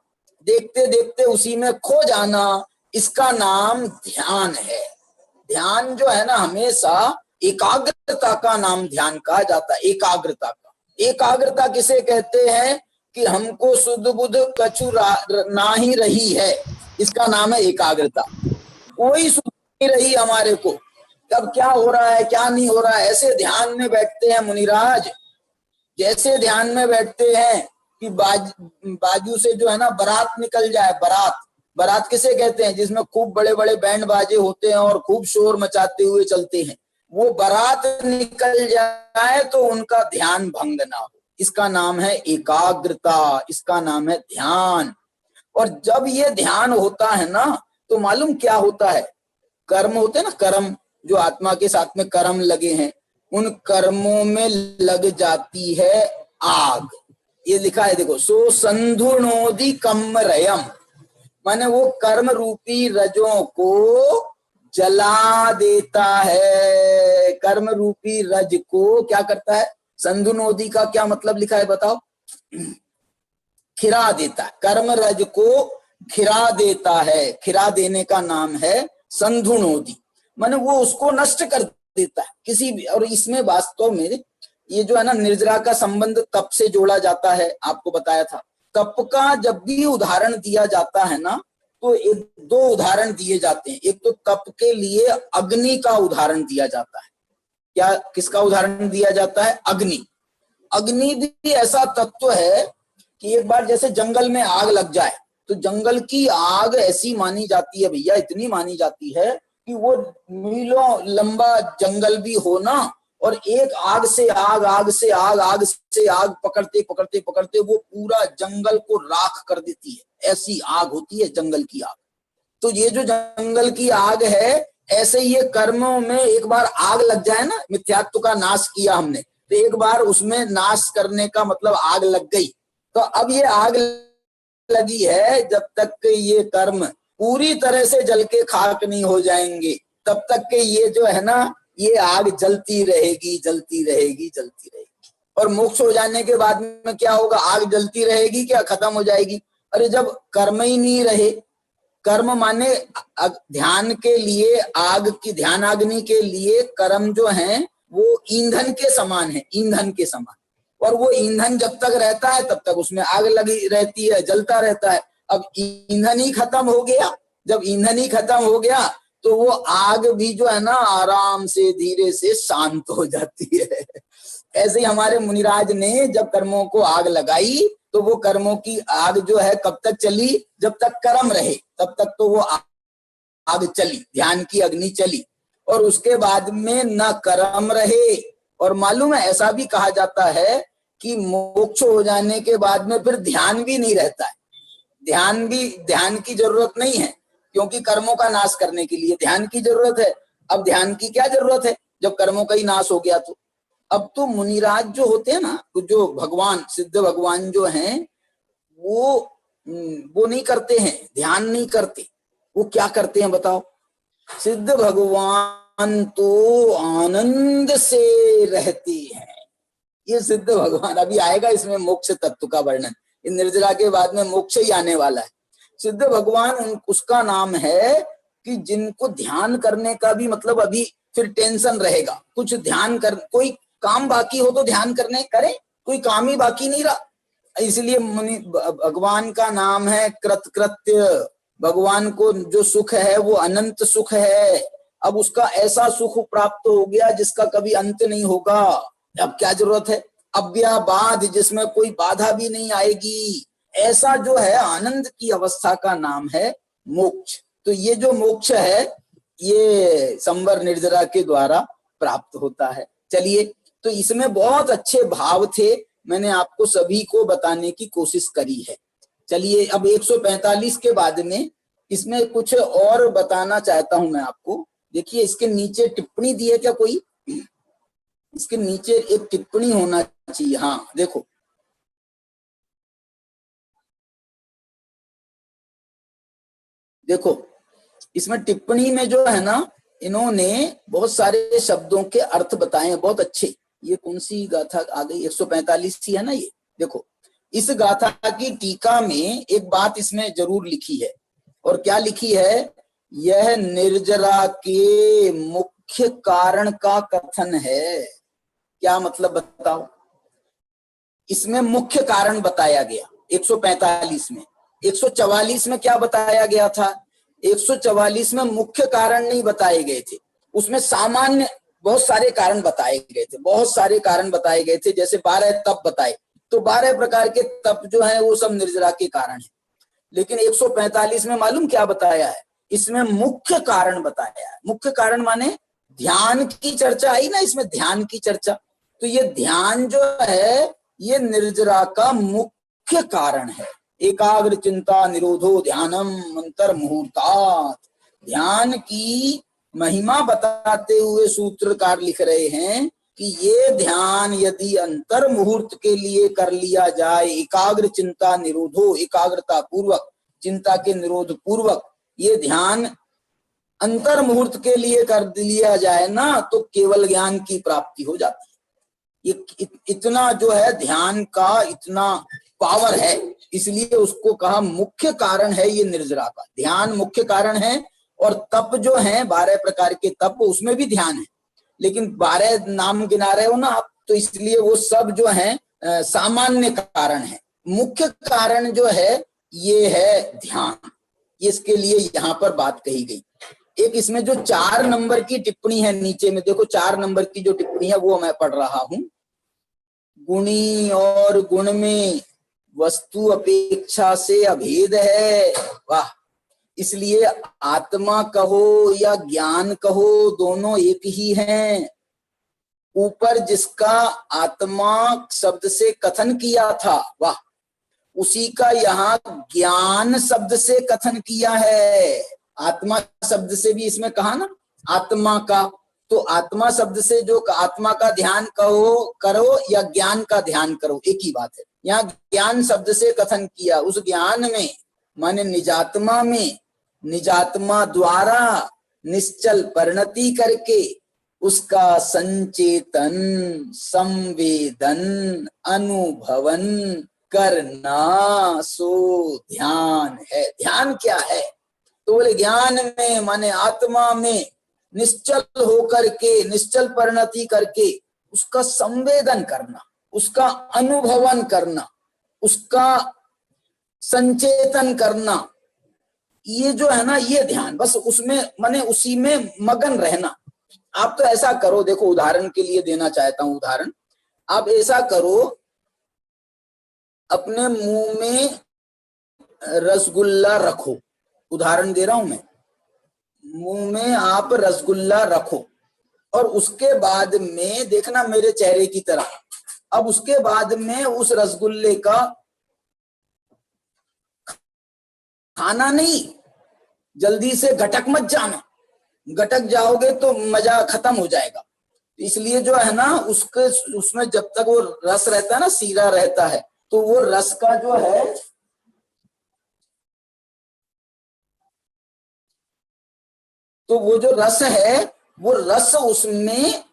देखते देखते उसी में खो जाना, इसका नाम ध्यान है। ध्यान जो है ना, हमेशा एकाग्रता का नाम ध्यान कहा जाता है। एकाग्रता किसे कहते हैं कि हमको शुद्ध बुद्ध कछु ना ही रही है, इसका नाम है एकाग्रता। कोई शुद्ध नहीं रही हमारे को, कब क्या हो रहा है क्या नहीं हो रहा है, ऐसे ध्यान में बैठते हैं मुनिराज, जैसे ध्यान में बैठते हैं कि बाजू से जो है ना बारात निकल जाए। बारात किसे कहते हैं, जिसमें खूब बड़े बड़े बैंड बाजे होते हैं और खूब शोर मचाते हुए चलते हैं, वो बारात निकल जाए तो उनका ध्यान भंग ना हो, इसका नाम है एकाग्रता, इसका नाम है ध्यान। और जब ये ध्यान होता है ना, तो मालूम क्या होता है, कर्म होते हैं ना, कर्म जो आत्मा के साथ में कर्म लगे हैं, उन कर्मों में लग जाती है आग। ये लिखा है देखो, सो संधुनोदि कम्मरयम, माने वो कर्म रूपी रजों को जला देता है। कर्म रूपी रज को क्या करता है, संधुनोदि का क्या मतलब लिखा है बताओ, खिरा देता है, कर्म रज को खिरा देता है, खिरा देने का नाम है संधुनोदि, माने वो उसको नष्ट कर देता है किसी भी। और इसमें वास्तव में ये जो है ना, निर्जरा का संबंध तप से जोड़ा जाता है, आपको बताया था। तप का जब भी उदाहरण दिया जाता है ना, तो एक दो उदाहरण दिए जाते हैं। एक तो तप के लिए अग्नि का उदाहरण दिया जाता है। क्या, किसका उदाहरण दिया जाता है, अग्नि। अग्नि भी ऐसा तत्व है कि एक बार जैसे जंगल में आग लग जाए, तो जंगल की आग ऐसी मानी जाती है भैया, इतनी मानी जाती है कि वो मीलों लंबा जंगल भी हो ना, और एक आग से आग पकड़ते पकड़ते पकड़ते वो पूरा जंगल को राख कर देती है, ऐसी आग होती है जंगल की आग। तो ये जो जंगल की आग है, ऐसे ये कर्मों में एक बार आग लग जाए ना, मिथ्यात्व का नाश किया हमने, तो एक बार उसमें नाश करने का मतलब आग लग गई। तो अब ये आग लगी है, जब तक ये कर्म पूरी तरह से जल के खाक नहीं हो जाएंगे, तब तक के ये जो है ना, ये आग जलती रहेगी। और मोक्ष हो जाने के बाद में क्या होगा, आग जलती रहेगी क्या, खत्म हो जाएगी? अरे जब कर्म ही नहीं रहे, कर्म माने ध्यान के लिए आग की, ध्यानाग्नि के लिए कर्म जो है वो ईंधन के समान है, ईंधन के समान। और वो ईंधन जब तक रहता है तब तक उसमें आग लगी रहती है, जलता रहता है। अब ईंधन ही खत्म हो गया, जब ईंधन ही खत्म हो गया तो वो आग भी जो है ना आराम से धीरे से शांत हो जाती है। ऐसे ही हमारे मुनिराज ने जब कर्मों को आग लगाई, तो वो कर्मों की आग जो है कब तक चली, जब तक कर्म रहे तब तक तो वो आग चली, ध्यान की अग्नि चली। और उसके बाद में न कर्म रहे। और मालूम है, ऐसा भी कहा जाता है कि मोक्ष हो जाने के बाद में फिर ध्यान भी नहीं रहता है। ध्यान की जरूरत नहीं है, क्योंकि कर्मों का नाश करने के लिए ध्यान की जरूरत है। अब ध्यान की क्या जरूरत है जब कर्मों का ही नाश हो गया? तो अब तो मुनिराज जो होते हैं ना, जो भगवान सिद्ध भगवान जो हैं वो नहीं करते हैं, ध्यान नहीं करते। वो क्या करते हैं बताओ? सिद्ध भगवान तो आनंद से रहते हैं। ये सिद्ध भगवान, अभी आएगा इसमें मोक्ष तत्व का वर्णन, इन निर्जरा के बाद में मोक्ष ही आने वाला है। सिद्ध भगवान उसका नाम है कि जिनको ध्यान करने का भी मतलब अभी फिर टेंशन रहेगा, कुछ ध्यान कर, कोई काम बाकी हो तो ध्यान करने करे, कोई काम ही बाकी नहीं रहा। इसलिए मुनि भगवान का नाम है कृतकृत्य। भगवान को जो सुख है वो अनंत सुख है। अब उसका ऐसा सुख प्राप्त हो गया जिसका कभी अंत नहीं होगा। अब क्या जरूरत है? अव्याबाध, जिसमें कोई बाधा भी नहीं आएगी, ऐसा जो है आनंद की अवस्था का नाम है मोक्ष। तो ये जो मोक्ष है ये संवर निर्जरा के द्वारा प्राप्त होता है। चलिए, तो इसमें बहुत अच्छे भाव थे, मैंने आपको सभी को बताने की कोशिश करी है। चलिए, अब 145 के बाद में इसमें कुछ और बताना चाहता हूं मैं आपको। देखिए, इसके नीचे टिप्पणी दी है क्या कोई? इसके नीचे एक टिप्पणी होना चाहिए। हाँ देखो, देखो इसमें टिप्पणी में जो है ना, इन्होंने बहुत सारे शब्दों के अर्थ बताए हैं, बहुत अच्छे। ये कौन सी गाथा आ गई? 145 ही है ना ये। देखो, इस गाथा की टीका में एक बात इसमें जरूर लिखी है, और क्या लिखी है? यह निर्जरा के मुख्य कारण का कथन है। क्या मतलब बताओ? इसमें मुख्य कारण बताया गया 145 में। 144 में क्या बताया गया था? 144 में मुख्य कारण नहीं बताए गए थे, उसमें सामान्य बहुत सारे कारण बताए गए थे, बहुत सारे कारण बताए गए थे। जैसे 12 तप बताए, तो 12 प्रकार के तप जो है वो सब निर्जरा के कारण है। लेकिन 145 में मालूम क्या बताया है? इसमें मुख्य कारण बताया है। मुख्य कारण माने ध्यान की चर्चा आई ना, इसमें ध्यान की चर्चा। तो ये ध्यान जो है ये निर्जरा का मुख्य कारण है। एकाग्र चिंता निरोधो ध्यानम अंतर मुहूर्तात्। ध्यान की महिमा बताते हुए सूत्रकार लिख रहे हैं कि ये ध्यान यदि अंतर मुहूर्त के लिए कर लिया जाए, एकाग्र चिंता निरोधो, एकाग्रता पूर्वक, चिंता के निरोध पूर्वक ये ध्यान अंतर मुहूर्त के लिए कर लिया जाए ना, तो केवल ज्ञान की प्राप्ति हो जाती है। ये इतना जो है ध्यान का इतना पावर है, इसलिए उसको कहा मुख्य कारण है ये निर्जरा का। ध्यान मुख्य कारण है, और तप जो है 12 प्रकार के तप, उसमें भी ध्यान है। लेकिन 12 नाम गिना रहे हो ना आप, तो इसलिए वो सब जो है सामान्य कारण है। मुख्य कारण जो है ये है ध्यान। इसके लिए यहाँ पर बात कही गई। एक इसमें जो 4 नंबर की टिप्पणी है नीचे में, देखो 4 नंबर की जो टिप्पणी है वो मैं पढ़ रहा हूं। गुणी और गुण में वस्तु अपेक्षा से अभेद है। वाह! इसलिए आत्मा कहो या ज्ञान कहो, दोनों एक ही हैं। ऊपर जिसका आत्मा शब्द से कथन किया था, वाह, उसी का यहाँ ज्ञान शब्द से कथन किया है। आत्मा शब्द से भी इसमें कहा ना, आत्मा का, तो आत्मा शब्द से जो आत्मा का ध्यान करो या ज्ञान का ध्यान करो, एक ही बात है। यहाँ ज्ञान शब्द से कथन किया, उस ज्ञान में माने निजात्मा में, निजात्मा द्वारा निश्चल परिणति करके उसका संचेतन, संवेदन, अनुभवन करना, सो ध्यान है। ध्यान क्या है? तो बोले ज्ञान में माने आत्मा में निश्चल होकर के, निश्चल परिणति करके उसका संवेदन करना, उसका अनुभवन करना, उसका संचेतन करना, ये जो है ना ये ध्यान। बस उसमें माने उसी में मगन रहना। आप तो ऐसा करो, देखो उदाहरण के लिए देना चाहता हूं उदाहरण। आप ऐसा करो, अपने मुंह में रसगुल्ला रखो, उदाहरण दे रहा हूं मैं, मुंह में आप रसगुल्ला रखो, और उसके बाद में देखना मेरे चेहरे की तरह। अब उसके बाद में उस रसगुल्ले का खाना नहीं, जल्दी से घटक मत जाना, घटक जाओगे तो मजा खत्म हो जाएगा। इसलिए जो है ना उसके उसमें जब तक वो रस रहता है ना, सीरा रहता है, तो वो रस का जो है तो वो जो रस है वो रस उसमें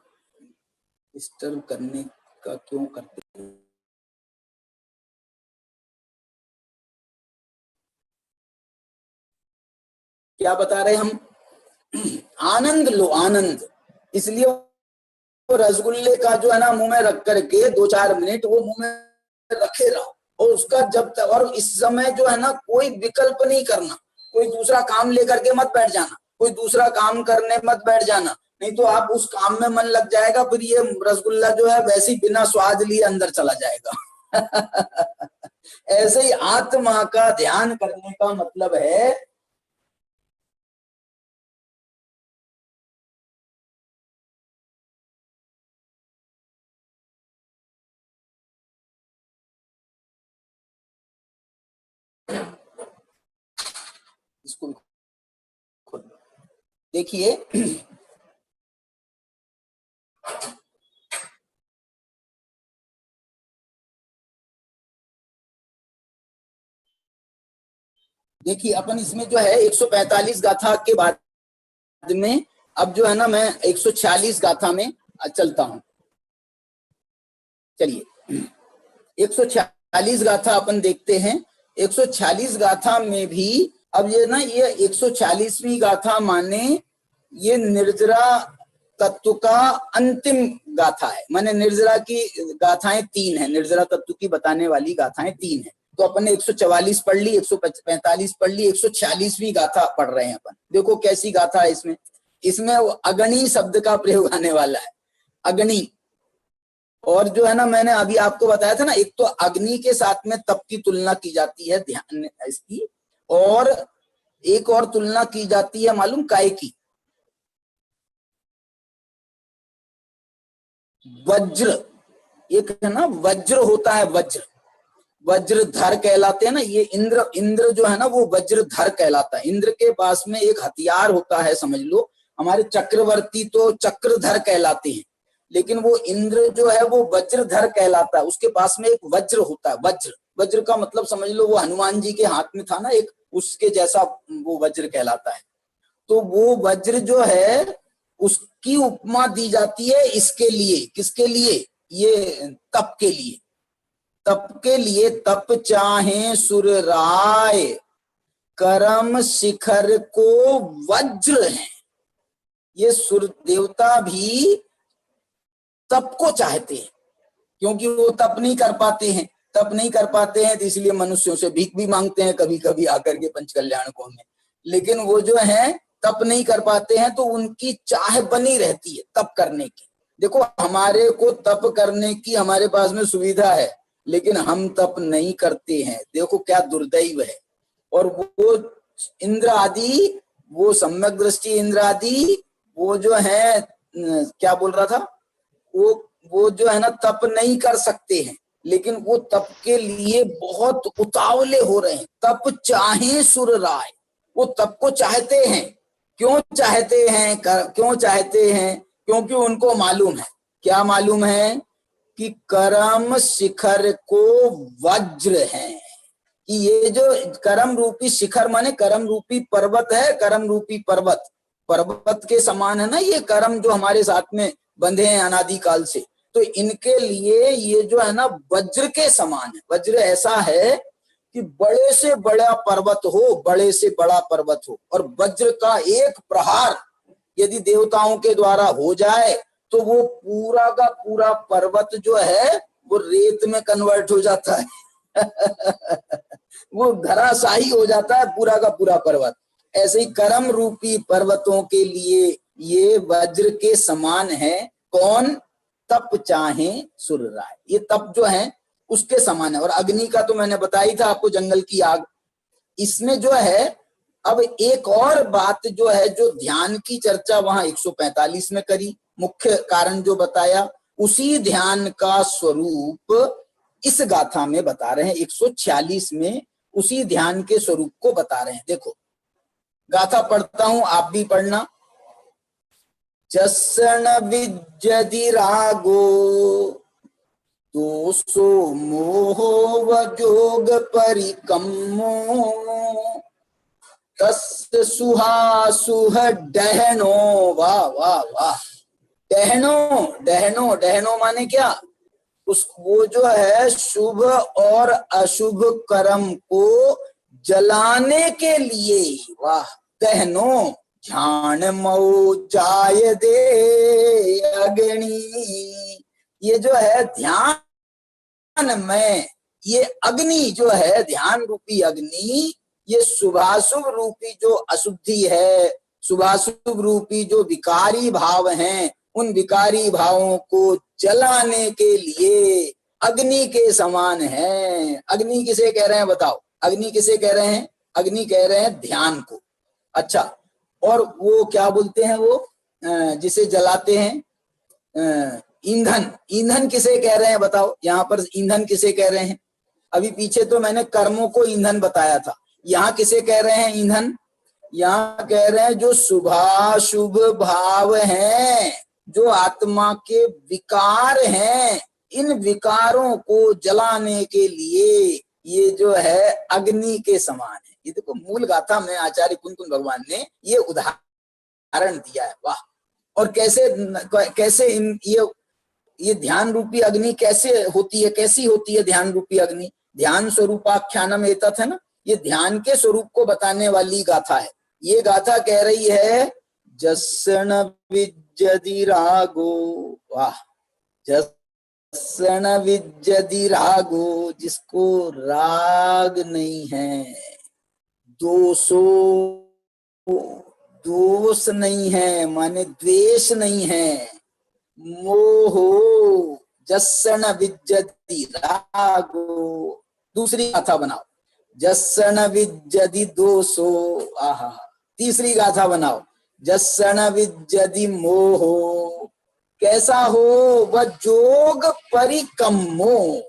डिस्टर्ब करने का क्यों करते हैं? क्या बता रहे हम? आनंद लो, आनंद। इसलिए वो रसगुल्ले का जो है ना मुंह में रख करके 2-4 मिनट वो मुंह में रखे रहो, और उसका जब तक, और इस समय जो है ना कोई विकल्प नहीं करना, कोई दूसरा काम लेकर के मत बैठ जाना, कोई दूसरा काम करने मत बैठ जाना, नहीं तो आप उस काम में मन लग जाएगा, फिर ये रसगुल्ला जो है वैसे ही बिना स्वाद लिए अंदर चला जाएगा। ऐसे ही आत्मा का ध्यान करने का मतलब है इसको देखिए। देखिए अपन इसमें जो है 145 गाथा के बाद में अब जो है ना मैं 146 गाथा में चलता हूं। चलिए 146 गाथा अपन देखते हैं। 146 गाथा में भी अब ये ना ये 146वीं गाथा माने ये निर्जरा तत्व का अंतिम गाथा है, माने निर्जरा की गाथाएं 3 है, निर्जरा तत्व की बताने वाली गाथाएं 3 है। तो अपन ने 144 पढ़ ली, 145 पढ़ ली, 146वीं गाथा पढ़ रहे हैं अपन। देखो कैसी गाथा है इसमें। इसमें अगणी शब्द का प्रयोग आने वाला है, अगणी। और जो है ना मैंने अभी आपको बताया था ना, एक तो अग्नि के साथ में तप की तुलना की जाती है, ध्यान इसकी, और एक और तुलना की जाती है मालूम काय की? वज्र। एक है ना वज्र होता है, वज्र, वज्रधर कहलाते हैं ना ये। इंद्र जो है ना वो वज्रधर कहलाता है। इंद्र के पास में एक हथियार होता है, समझ लो। हमारे चक्रवर्ती तो चक्रधर कहलाते हैं, लेकिन वो इंद्र जो है वो वज्रधर कहलाता है। उसके पास में एक वज्र होता है, वज्र। वज्र का मतलब समझ लो वो हनुमान जी के हाथ में था ना एक, उसके जैसा वो वज्र कहलाता है। तो वो वज्र जो है उसकी उपमा दी जाती है इसके लिए। किसके लिए? ये तप के लिए। तप के लिए, तप चाहे सुर राय, करम शिखर को वज्र है। ये सुर देवता भी तप को चाहते हैं, क्योंकि वो तप नहीं कर पाते हैं। तप नहीं कर पाते हैं तो इसलिए मनुष्यों से भीख भी मांगते हैं कभी कभी आकर के पंचकल्याणकों में। लेकिन वो जो है तप नहीं कर पाते हैं तो उनकी चाह बनी रहती है तप करने की। देखो हमारे को तप करने की हमारे पास में सुविधा है, लेकिन हम तप नहीं करते हैं। देखो क्या दुर्दैव है। और वो इंद्र आदि, वो सम्यक दृष्टि इंद्र आदि, वो जो है क्या बोल रहा था, वो जो है ना तप नहीं कर सकते हैं, लेकिन वो तप के लिए बहुत उतावले हो रहे हैं। तप चाहे सुर राय, वो तप को चाहते हैं। क्यों चाहते हैं? क्यों चाहते हैं? क्योंकि उनको मालूम है। क्या मालूम है? कि करम शिखर को वज्र है। कि ये जो करम रूपी शिखर माने करम रूपी पर्वत है, करम रूपी पर्वत, पर्वत के समान है ना ये कर्म जो हमारे साथ में बंधे हैं अनादिकाल से। तो इनके लिए ये जो है ना वज्र के समान है। वज्र ऐसा है कि बड़े से बड़ा पर्वत हो, बड़े से बड़ा पर्वत हो, और वज्र का एक प्रहार यदि देवताओं के द्वारा हो जाए तो वो पूरा का पूरा पर्वत जो है वो रेत में कन्वर्ट हो जाता है। वो धराशायी हो जाता है पूरा का पूरा पर्वत। ऐसे ही कर्म रूपी पर्वतों के लिए ये वज्र के समान है। कौन? तप चाहे सुर राय। ये तप जो है उसके समान है। और अग्नि का तो मैंने बताई था आपको, जंगल की आग। इसमें जो है अब एक और बात जो है, जो ध्यान की चर्चा वहां 145 में करी, मुख्य कारण जो बताया, उसी ध्यान का स्वरूप इस गाथा में बता रहे हैं। 146 में उसी ध्यान के स्वरूप को बता रहे हैं। देखो गाथा पढ़ता हूं, आप भी पढ़ना। जस्सन विज्जति रागो दोषो मोहो वजोग परिकम्मो तस्य सुहासुह डहनो। वाह वाह वाह। डहनो, डहनो, डहनो माने क्या? वो जो है शुभ और अशुभ कर्म को जलाने के लिए। वाह। दहनो झाण मऊ जाय दे अग्नि। ये जो है ध्यान में ये अग्नि जो है, ध्यान रूपी अग्नि, ये शुभाशुभ रूपी जो अशुद्धि है, शुभाशुभ रूपी जो विकारी भाव हैं, उन विकारी भावों को जलाने के लिए अग्नि के समान है। अग्नि किसे कह रहे हैं बताओ? अग्नि किसे कह रहे हैं? अग्नि कह रहे हैं ध्यान को। अच्छा, और वो क्या बोलते हैं वो जिसे जलाते हैं? ईंधन। ईंधन किसे कह रहे हैं बताओ? यहाँ पर ईंधन किसे कह रहे हैं? अभी पीछे तो मैंने कर्मों को ईंधन बताया था, यहाँ किसे कह रहे हैं ईंधन? यहाँ कह रहे हैं जो शुभाशुभ भाव हैं, जो आत्मा के विकार हैं, इन विकारों को जलाने के लिए ये जो है अग्नि के समान है। ये देखो मूल गाथा में आचार्य कुंतन भगवान ने ये उदाहरण दिया है। वाह। और कैसे ये ध्यान रूपी अग्नि कैसे होती है? कैसी होती है ध्यान रूपी अग्नि? ध्यान स्वरूपाख्यानम एतत् है ना, ये ध्यान के स्वरूप को बताने वाली गाथा है। ये गाथा कह रही है जस्सन विज्जति रागो। वाह। जस्सन विज्जति रागो, जिसको राग नहीं है, दोष नहीं है माने द्वेष नहीं है, मोहो जस्सन विज्जति रागो। दूसरी गाथा बनाओ, जस्सन विज्जति दोषो। आहा। तीसरी गाथा बनाओ, जस्सन विज्जति मोहो। कैसा हो? वह जोग परिकम्मो,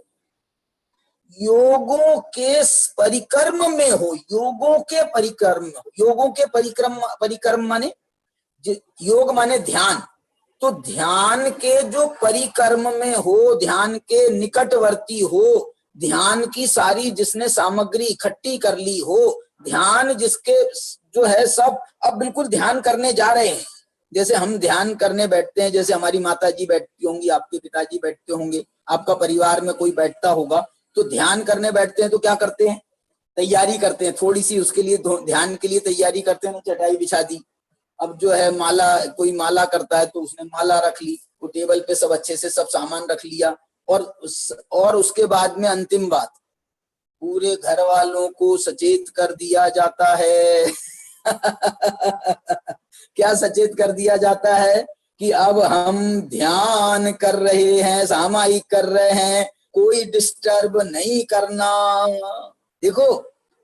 योगों के परिक्रम में हो, योगों के परिक्रम। योगों के परिक्रम माने योग माने ध्यान, तो ध्यान के जो परिक्रम में हो, ध्यान के निकटवर्ती हो, ध्यान की सारी जिसने सामग्री इकट्ठी कर ली हो, ध्यान जिसके जो है सब अब बिल्कुल ध्यान करने जा रहे हैं। जैसे हम ध्यान करने बैठते हैं, जैसे हमारी माता जी बैठती होंगी, आपके पिताजी बैठते होंगे, आपका परिवार में कोई बैठता होगा, तो ध्यान करने बैठते हैं तो क्या करते हैं? तैयारी करते हैं थोड़ी सी, उसके लिए ध्यान के लिए तैयारी करते हैं, चटाई बिछा दी। अब जो है माला, कोई माला करता है तो उसने माला रख ली, वो टेबल पे सब अच्छे से सब सामान रख लिया, और उसके बाद में अंतिम बात, पूरे घर वालों को सचेत कर दिया जाता है। क्या सचेत कर दिया जाता है? कि अब हम ध्यान कर रहे हैं, सामायिक कर रहे हैं, कोई डिस्टर्ब नहीं करना। देखो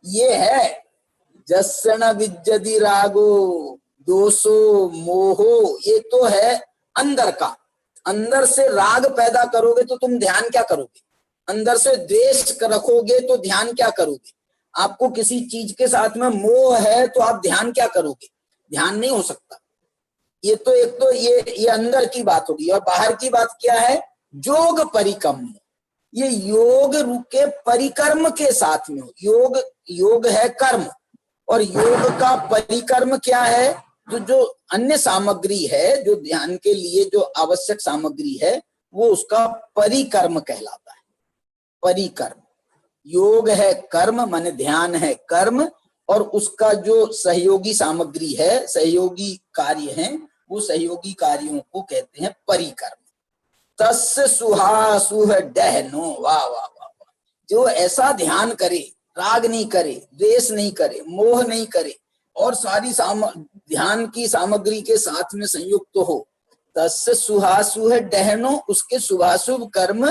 ये है जस्सन विज्जति रागो दोषो मोहो। ये तो है अंदर का। अंदर से राग पैदा करोगे तो तुम ध्यान क्या करोगे? अंदर से द्वेष रखोगे तो ध्यान क्या करोगे? आपको किसी चीज के साथ में मोह है तो आप ध्यान क्या करोगे? ध्यान नहीं हो सकता। ये तो एक तो ये अंदर की बात होगी। और बाहर की बात क्या है? योग परिक्रम। ये योग के परिक्रम के साथ में हो। योग है कर्म, और योग का परिक्रम क्या है? जो अन्य सामग्री है, जो ध्यान के लिए जो आवश्यक सामग्री है, वो उसका परिक्रम कहलाता है। परिक्रम। योग है कर्म माने ध्यान है कर्म, और उसका जो सहयोगी सामग्री है, सहयोगी कार्य हैं, वो सहयोगी कार्यों को कहते हैं परिक्रम। तस्य सुहासुह डहनो। वाह वाह वाह वाह। जो ऐसा ध्यान करे, राग नहीं करे, द्वेष नहीं करे, मोह नहीं करे, और सारी ध्यान की सामग्री के साथ में संयुक्त हो, तस्य सुहासुह डहनो। उसके शुभाशुभ कर्म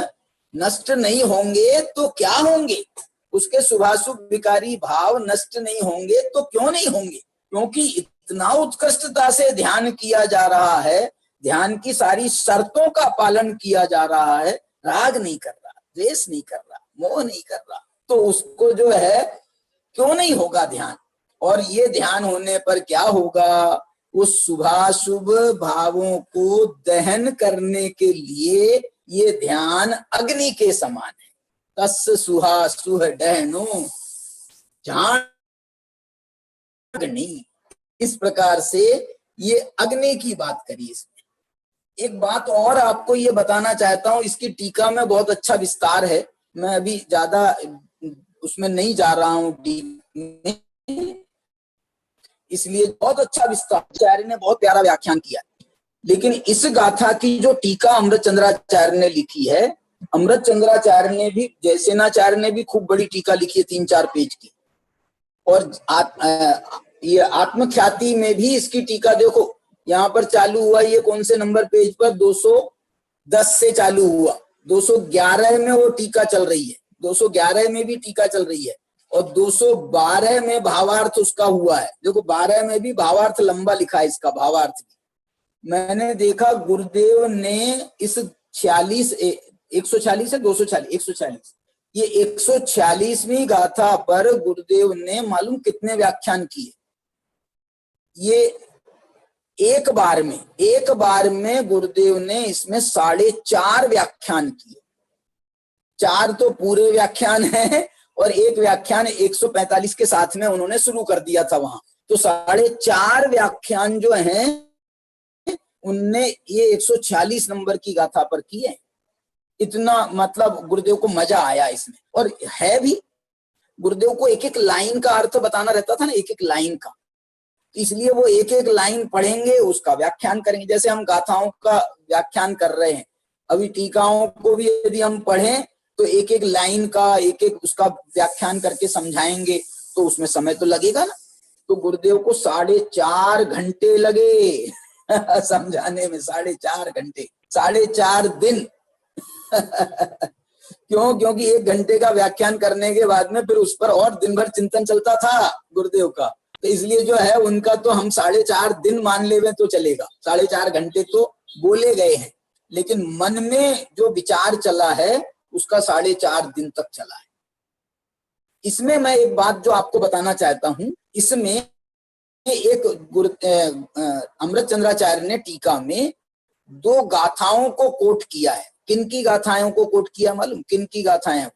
नष्ट नहीं होंगे तो क्या होंगे? उसके शुभाशुभ विकारी भाव नष्ट नहीं होंगे तो क्यों नहीं होंगे? क्योंकि इतना उत्कृष्टता से ध्यान किया जा रहा है, ध्यान की सारी शर्तों का पालन किया जा रहा है, राग नहीं कर रहा, द्वेष नहीं कर रहा, मोह नहीं कर रहा, तो उसको जो है क्यों नहीं होगा ध्यान? और ये ध्यान होने पर क्या होगा, उस शुभाशुभ भावों को दहन करने के लिए ये ध्यान अग्नि के समान है। तस् सुहा सुह दहनो जान अग्नि, इस प्रकार से ये अग्नि की बात करी इसमें। एक बात और आपको ये बताना चाहता हूं, इसकी टीका में बहुत अच्छा विस्तार है, मैं अभी ज्यादा उसमें नहीं जा रहा हूं डीप में, इसलिए बहुत अच्छा विस्तार, आचार्य ने बहुत प्यारा व्याख्यान किया। लेकिन इस गाथा की जो टीका अमृत चंद्राचार्य ने लिखी है, अमृत चंद्राचार्य ने भी, जयसेनाचार्य ने भी खूब बड़ी टीका लिखी है 3-4 पेज की। और ये आत्मख्याति में भी इसकी टीका देखो, यहाँ पर चालू हुआ, ये कौन से नंबर पेज पर, 210 से चालू हुआ, 211 में वो टीका चल रही है, 211 में भी टीका चल रही है, और 212 में भावार्थ उसका हुआ है। देखो 12 में भी भावार्थ लंबा लिखा है, इसका भावार्थ भी मैंने देखा। गुरुदेव ने इस 146 है 246 146, ये 146वीं गाथा पर गुरुदेव ने मालूम कितने व्याख्यान किए। ये एक बार में गुरुदेव ने इसमें 4.5 व्याख्यान किए। 4 तो पूरे व्याख्यान है और एक व्याख्यान 145 के साथ में उन्होंने शुरू कर दिया था वहां, तो 4.5 व्याख्यान जो हैं उनने ये 146 नंबर की गाथा पर किए। इतना मतलब गुरुदेव को मजा आया इसमें, और है भी, गुरुदेव को एक एक लाइन का अर्थ बताना रहता था ना, एक एक लाइन का, इसलिए वो एक एक लाइन पढ़ेंगे, उसका व्याख्यान करेंगे। जैसे हम गाथाओं का व्याख्यान कर रहे हैं, अभी टीकाओं को भी यदि हम पढ़ें तो एक एक लाइन का, एक एक उसका व्याख्यान करके समझाएंगे, तो उसमें समय तो लगेगा ना। तो गुरुदेव को 4.5 घंटे लगे समझाने में, 4.5 घंटे, 4.5 दिन क्यों? क्योंकि 1 घंटे का व्याख्यान करने के बाद में फिर उस पर और दिन भर चिंतन चलता था गुरुदेव का, तो इसलिए जो है उनका तो हम 4.5 दिन मान लेवे तो चलेगा। 4.5 घंटे तो बोले गए हैं, लेकिन मन में जो विचार चला है उसका 4.5 दिन तक चला है। इसमें मैं एक बात जो आपको बताना चाहता हूं, इसमें एक अमृत चंद्राचार्य ने टीका में 2 गाथाओं को कोट किया है। किन की गाथाओं को कोट किया मालूम? किन की गाथाएं?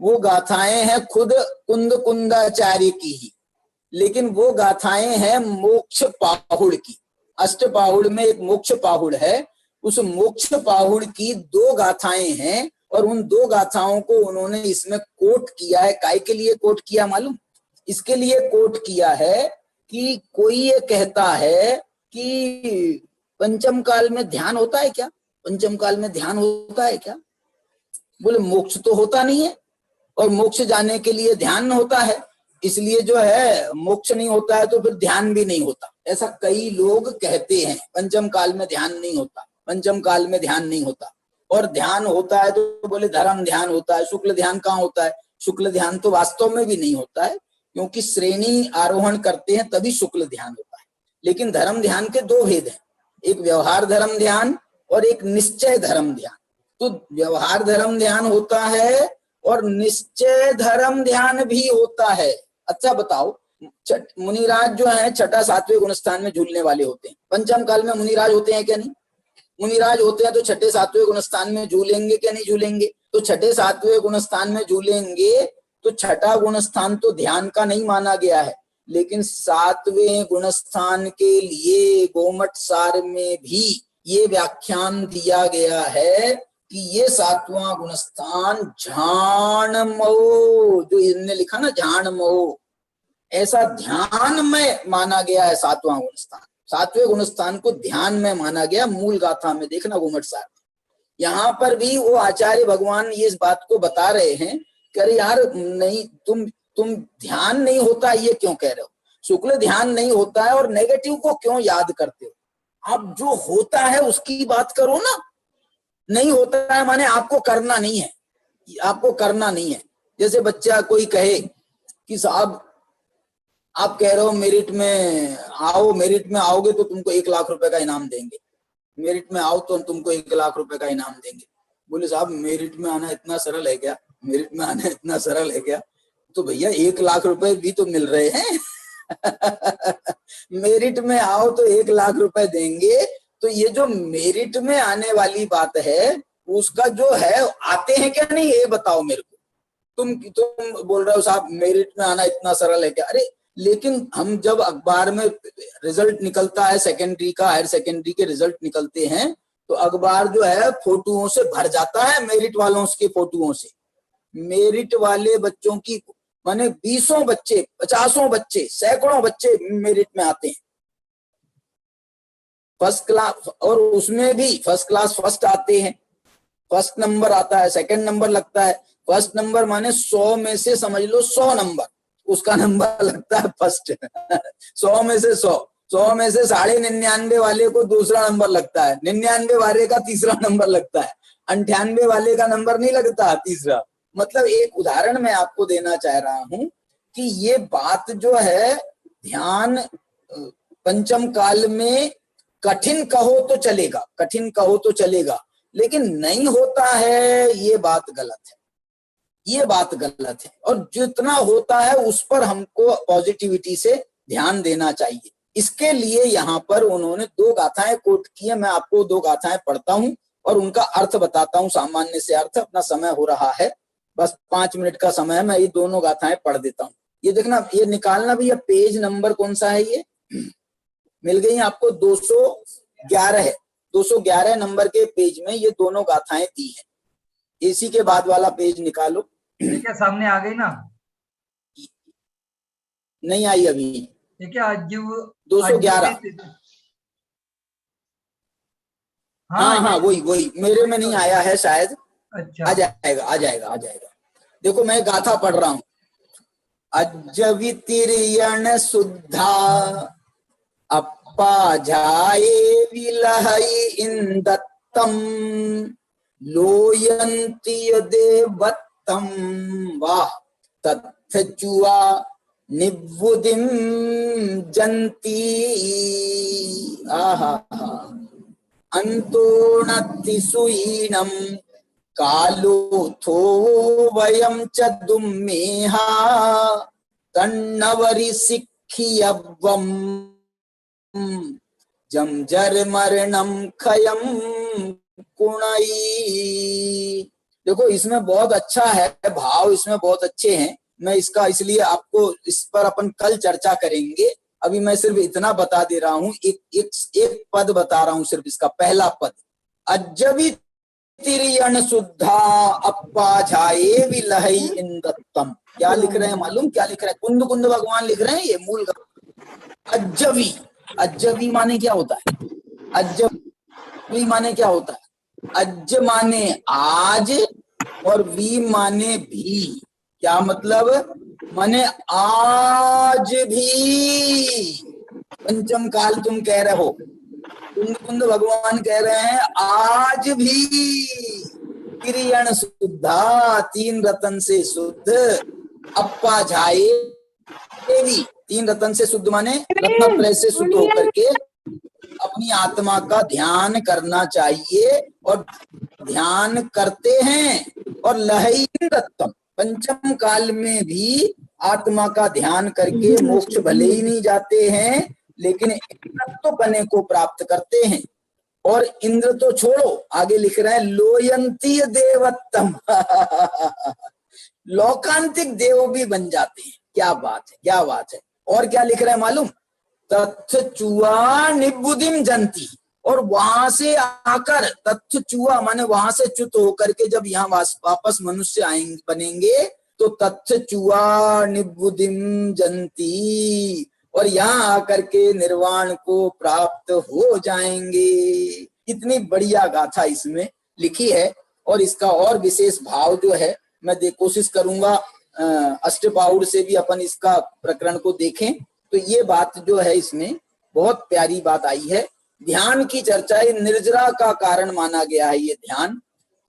वो गाथाएं हैं खुद कुंदाचार्य की ही, लेकिन वो गाथाएं हैं मोक्ष पाहुड़ की। अष्टपाहुड़ में एक मोक्ष पाहुड़ है, उस मोक्ष पाहुड़ की 2 गाथाएं हैं, और उन 2 गाथाओं को उन्होंने इसमें कोट किया है। काय के लिए कोट किया मालूम? इसके लिए कोट किया है कि कोई ये कहता है कि पंचम काल में ध्यान होता है क्या? पंचम काल में ध्यान होता है क्या? बोले मोक्ष तो होता नहीं है, और मोक्ष जाने के लिए ध्यान होता है, इसलिए जो है मोक्ष नहीं होता है तो फिर ध्यान भी नहीं होता। ऐसा कई लोग कहते हैं, पंचम काल में ध्यान नहीं होता, पंचम काल में ध्यान नहीं होता, और ध्यान होता है तो बोले धर्म ध्यान होता है, शुक्ल ध्यान कहाँ होता है? शुक्ल ध्यान तो वास्तव में भी नहीं होता है, क्योंकि श्रेणी आरोहण करते हैं तभी शुक्ल ध्यान होता है। लेकिन धर्म ध्यान के 2 भेद हैं, एक व्यवहार धर्म ध्यान और एक निश्चय धर्म ध्यान। तो व्यवहार धर्म ध्यान होता है और निश्चय धर्म ध्यान भी होता है। अच्छा बताओ, मुनिराज जो है 6ठा 7वें गुणस्थान में झूलने वाले होते हैं, पंचम काल में मुनिराज होते हैं क्या? नहीं, मुनिराज होते हैं तो 6ठे 7वें गुणस्थान में झूलेंगे क्या? नहीं झूलेंगे। तो 6ठे 7वें गुणस्थान में झूलेंगे तो 6ठा गुणस्थान तो ध्यान का नहीं माना गया है, लेकिन 7वें गुणस्थान के लिए गोमट सार में भी ये व्याख्यान दिया गया है कि ये 7वां गुणस्थान झाण महो, जो इनने लिखा ना झाण महो, ऐसा ध्यान में माना गया है 7वां गुणस्थान। 7वें गुणस्थान को ध्यान में माना गया, मूल गाथा में देखना गोमट सार में। यहाँ पर भी वो आचार्य भगवान ये इस बात को बता रहे हैं कि अरे यार नहीं, तुम ध्यान नहीं होता ये क्यों कह रहे हो? शुक्ल ध्यान नहीं होता है और नेगेटिव को क्यों याद करते हो? आप जो होता है उसकी बात करो ना। नहीं होता है माने आपको करना नहीं है, आपको करना नहीं है। जैसे बच्चा कोई कहे कि साहब आप कह रहे हो मेरिट में आओ, मेरिट में आओगे तो तुमको 1 लाख रुपए का इनाम देंगे, मेरिट में आओ तो तुमको 1 लाख रुपए का इनाम देंगे। बोले साहब मेरिट में आना इतना सरल है क्या? मेरिट में आना इतना सरल है क्या? तो भैया 1 लाख रुपए भी तो मिल रहे हैं मेरिट में आओ तो 1 लाख रुपए देंगे। तो ये जो मेरिट में आने वाली बात है उसका जो है, आते हैं क्या नहीं ये बताओ मेरे को। तुम बोल रहे हो साहब मेरिट में आना इतना सरल है क्या? अरे लेकिन हम जब अखबार में रिजल्ट निकलता है सेकेंडरी का, हायर सेकेंडरी के रिजल्ट निकलते हैं तो अखबार जो है फोटोओं से भर जाता है, मेरिट वालों के फोटोओं से। मेरिट वाले बच्चों की माने 20 बच्चे, 50 बच्चे, सैकड़ों बच्चे मेरिट में आते हैं फर्स्ट क्लास, और उसमें भी फर्स्ट क्लास फर्स्ट आते हैं। फर्स्ट नंबर आता है, सेकंड नंबर लगता है। फर्स्ट नंबर माने 100 में से समझ लो 100 नंबर उसका नंबर लगता है फर्स्ट। 100 में से 100 में से 99.5 वाले को दूसरा नंबर लगता है, 99 वाले का तीसरा नंबर लगता है, 98 वाले का नंबर नहीं लगता तीसरा। मतलब एक उदाहरण मैं आपको देना चाह रहा हूं कि ये बात जो है ध्यान पंचम काल में कठिन कहो तो चलेगा, कठिन कहो तो चलेगा, लेकिन नहीं होता है ये बात गलत है, ये बात गलत है। और जितना होता है उस पर हमको पॉजिटिविटी से ध्यान देना चाहिए। इसके लिए यहाँ पर उन्होंने 2 गाथाएं कोट की है। मैं आपको 2 गाथाएं पढ़ता हूं और उनका अर्थ बताता हूं, सामान्य से अर्थ। अपना समय हो रहा है, बस 5 मिनट का समय है, मैं ये दोनों गाथाएं पढ़ देता हूँ। ये देखना, ये निकालना भी, ये पेज नंबर कौन सा है, ये मिल गई आपको 211 है, 211 नंबर के पेज में ये दोनों गाथाएं दी है। इसी के बाद वाला पेज निकालो। क्या सामने आ गई ना? नहीं आई अभी। ठीक है, आज 211। हाँ वही मेरे में नहीं आया है शायद। अच्छा, आ जाएगा आ जाएगा आ जाएगा। देखो मैं गाथा पढ़ रहा हूँ। अज्जवितिर्यण शुद्धा अप्पा जाए विलहई इंदत्तम लोयन्ति देवत्तम वाह तत्थचुआ निवुदिम जंती आहा अंतोणति सुईनम कालोथो वयं च दुम्मेहा तन्नवरि सिक्खियव्वम जमजर मरणम खयम कुणई। देखो इसमें बहुत अच्छा है भाव, इसमें बहुत अच्छे हैं। मैं इसका इसलिए आपको इस पर अपन कल चर्चा करेंगे। अभी मैं सिर्फ इतना बता दे रहा हूं, एक पद बता रहा हूं सिर्फ, इसका पहला पद। अज्जवि तिरियण शुद्धा अप्पा झाए विलहई इंदत्तम। क्या लिख रहे हैं मालूम? क्या लिख रहे हैं? कुंद कुंद भगवान लिख रहे हैं ये मूल। अज्जवि, अज्जवि माने क्या होता है? अज्जवि माने क्या होता है? अज्ज माने आज और वी माने भी। क्या मतलब? माने आज भी पंचम काल तुम कह रहे हो, कुंद कुंद भगवान कह रहे हैं आज भी तिरियण शुद्धा, 3 रतन से शुद्ध, अप्पा झाए भी, 3 रतन से शुद्ध माने रत्नत्रय से शुद्ध होकर के अपनी आत्मा का ध्यान करना चाहिए और ध्यान करते हैं। और लहई रत्तम, पंचम काल में भी आत्मा का ध्यान करके मोक्ष भले ही नहीं जाते हैं लेकिन इंद्रत्व बने को प्राप्त करते हैं। और इंद्र तो छोड़ो, आगे लिख रहे हैं लोयंती देवत्तम लौकांतिक देव भी बन जाते हैं। क्या बात है, क्या बात है। और क्या लिख रहे हैं मालूम? तत्थ चुआ निबुदिम जंती। और वहां से आकर, तत्थ चुआ माने वहां से च्युत होकर के जब यहाँ वापस मनुष्य आएंगे बनेंगे तो तत्थ चुआ निबुदिम जंती, और यहाँ आकर के निर्वाण को प्राप्त हो जाएंगे। इतनी बढ़िया गाथा इसमें लिखी है। और इसका और विशेष भाव जो है मैं कोशिश करूंगा अष्टपाउर से भी अपन इसका प्रकरण को देखें। तो ये बात जो है इसमें बहुत प्यारी बात आई है। ध्यान की चर्चा है, निर्जरा का कारण माना गया है ये ध्यान,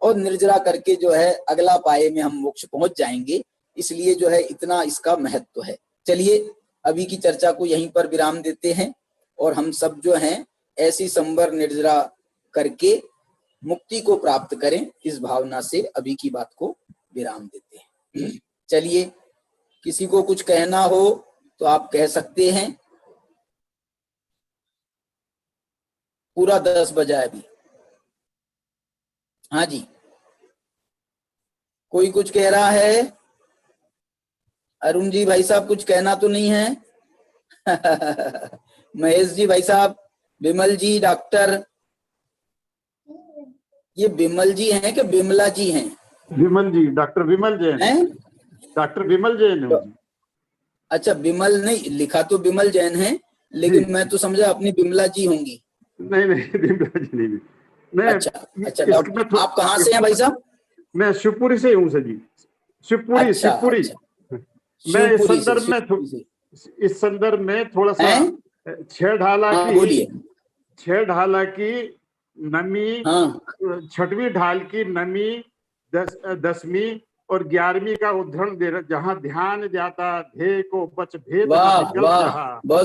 और निर्जरा करके जो है अगला पाए में हम मोक्ष पहुंच जाएंगे। इसलिए जो है इतना इसका महत्व है। चलिए अभी की चर्चा को यहीं पर विराम देते हैं और हम सब जो हैं ऐसी संवर निर्जरा करके मुक्ति को प्राप्त करें, इस भावना से अभी की बात को विराम देते हैं। चलिए, किसी को कुछ कहना हो तो आप कह सकते हैं। पूरा 10 बजा है अभी। हाँ जी, कोई कुछ कह रहा है? अरुण जी भाई साहब कुछ कहना तो नहीं है? महेश जी भाई साहब, विमल जी, डॉक्टर, ये विमल जी हैं कि विमला जी हैं? विमल जी, डॉक्टर विमल जैन। हैं? डॉक्टर विमल जैन है जी। अच्छा, विमल नहीं लिखा तो विमल जैन है, लेकिन मैं तो समझा अपनी विमला जी होंगी। नहीं विमला जी नहीं। मैं अच्छा डॉक्टर, आप कहाँ से हैं भाई साहब? मैं शिवपुरी से हूँ सर जी। शिवपुरी। अच्छा, शिवपुरी। मैं इस संदर्भ में थोड़ा सा छह ढाला की नमी, छठवीं ढाल की नमी, 10वीं और 11वीं का उदाहरण दे रहा, जहाँ ध्यान जाता ध्येय को बच भेद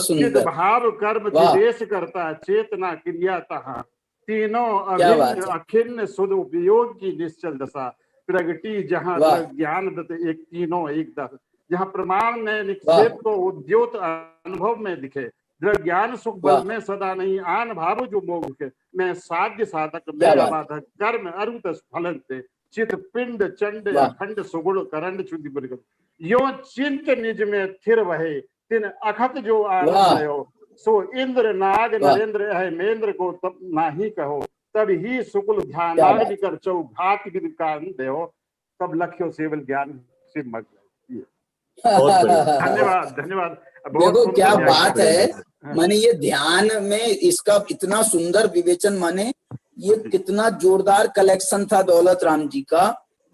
चिद भाव कर्म जिदेश करता चेतना क्रिया तहा तीनों अभिन्न अखिन्न सुध उपयोग की निश्चल दशा प्रगति जहाँ ज्ञान दत्त एक तीनों एक दस, जहाँ प्रमाण ने निक्षेप को उद्योत अनुभव में दिखे, ज्ञान सुख बल में सदा नहीं आन भाव जो मोह के, मैं साध्य साधक मेरा बाधक कर्म अरुत फलन से चित पिंड चंड अखंड सुगुण करंड शुद्धि बरगत यो चिंत निज में थिर वहे तिन अखत जो आनंद हो सो इंद्र नाग नरेंद्र है मेंद्र को तब नाही कहो तब ही सुकुल ध्यान कर चौघात विद कारण देहो तब लक्ष्यो सेवल ज्ञान से मग। धन्यवाद धन्यवाद। देखो क्या बात है, माने ये ध्यान में इसका इतना सुंदर विवेचन, माने ये कितना जोरदार कलेक्शन था दौलत राम जी का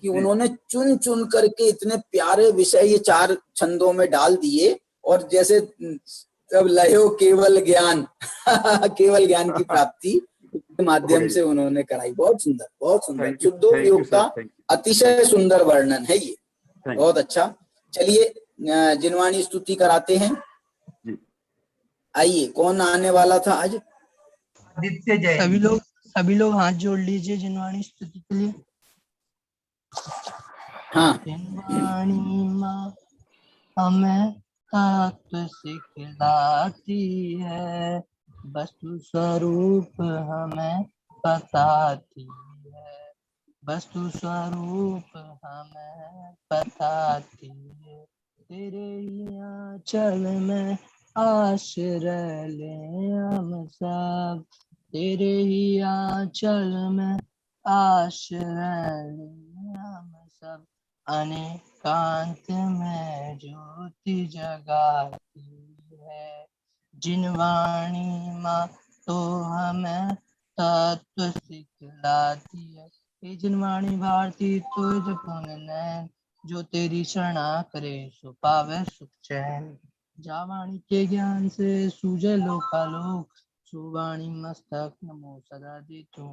कि उन्होंने चुन चुन करके इतने प्यारे विषय ये 4 छंदों में डाल दिए। और जैसे तब लयो केवल ज्ञान केवल ज्ञान की प्राप्ति के माध्यम से उन्होंने कराई। बहुत सुंदर शुद्धोपयोग का अतिशय सुंदर वर्णन है ये, बहुत अच्छा। चलिए जिनवाणी स्तुति कराते हैं। आइए, कौन आने वाला था आज? आदित्य जैन। सभी लोग हाथ जोड़ लीजिए जिनवाणी स्तुति के लिए। हाँ। जिनवाणी माँ हमें तत्व सिखलाती है, वस्तु स्वरूप हमें बताती है, वस्तु स्वरूप हमें बताती है। तेरे ही आंचल में आश्रय ले हम सब, तेरे ही आंचल में आश्रय ले हम सब, अनेकांत में ज्योति जगाती है। जिनवाणी माँ तो हमें तत्व सिखलाती है। हे जिनवाणी भारती तुझ पुण्य नैन, जो तेरी शरणा करे सो पावे सुख चैन। जा वाणी के ज्ञान से सूझे लोकालोक, सो वाणी मस्तक नमो सदा दे तू।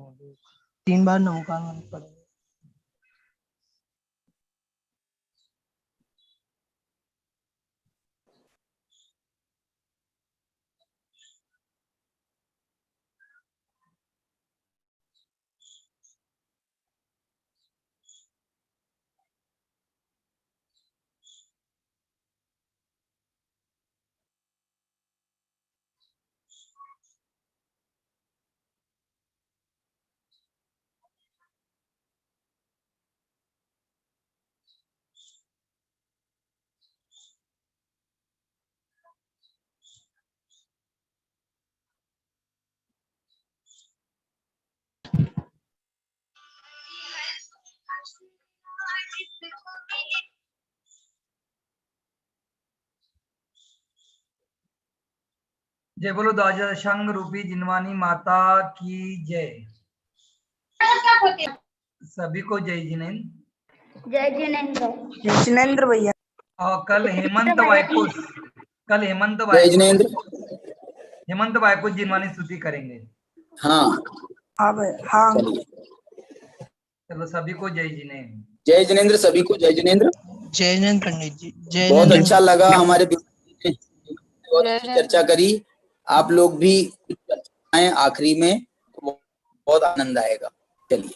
3 बार नमो का मंत्र पढ़ो। जय बोलो द्वादशांग रूपी जिनवानी माता की जय। सभी को जय जिनेन्द्र। जय जिनेन्द्र। जय जिनेन्द्र भैया। और कल हेमंत वायकुस जिनवानी स्तुति करेंगे। हाँ हाँ चलो सभी को जय जिनेन्द्र। जय जिनेन्द्र, सभी को जय जिनेन्द्र। जय जिनेन्द्र पंडित जी। जय। बहुत अच्छा लगा, हमारे बहुत अच्छी चर्चा करी। आप लोग भी कुछ चर्चाएं आखिरी में, बहुत आनंद आएगा। चलिए।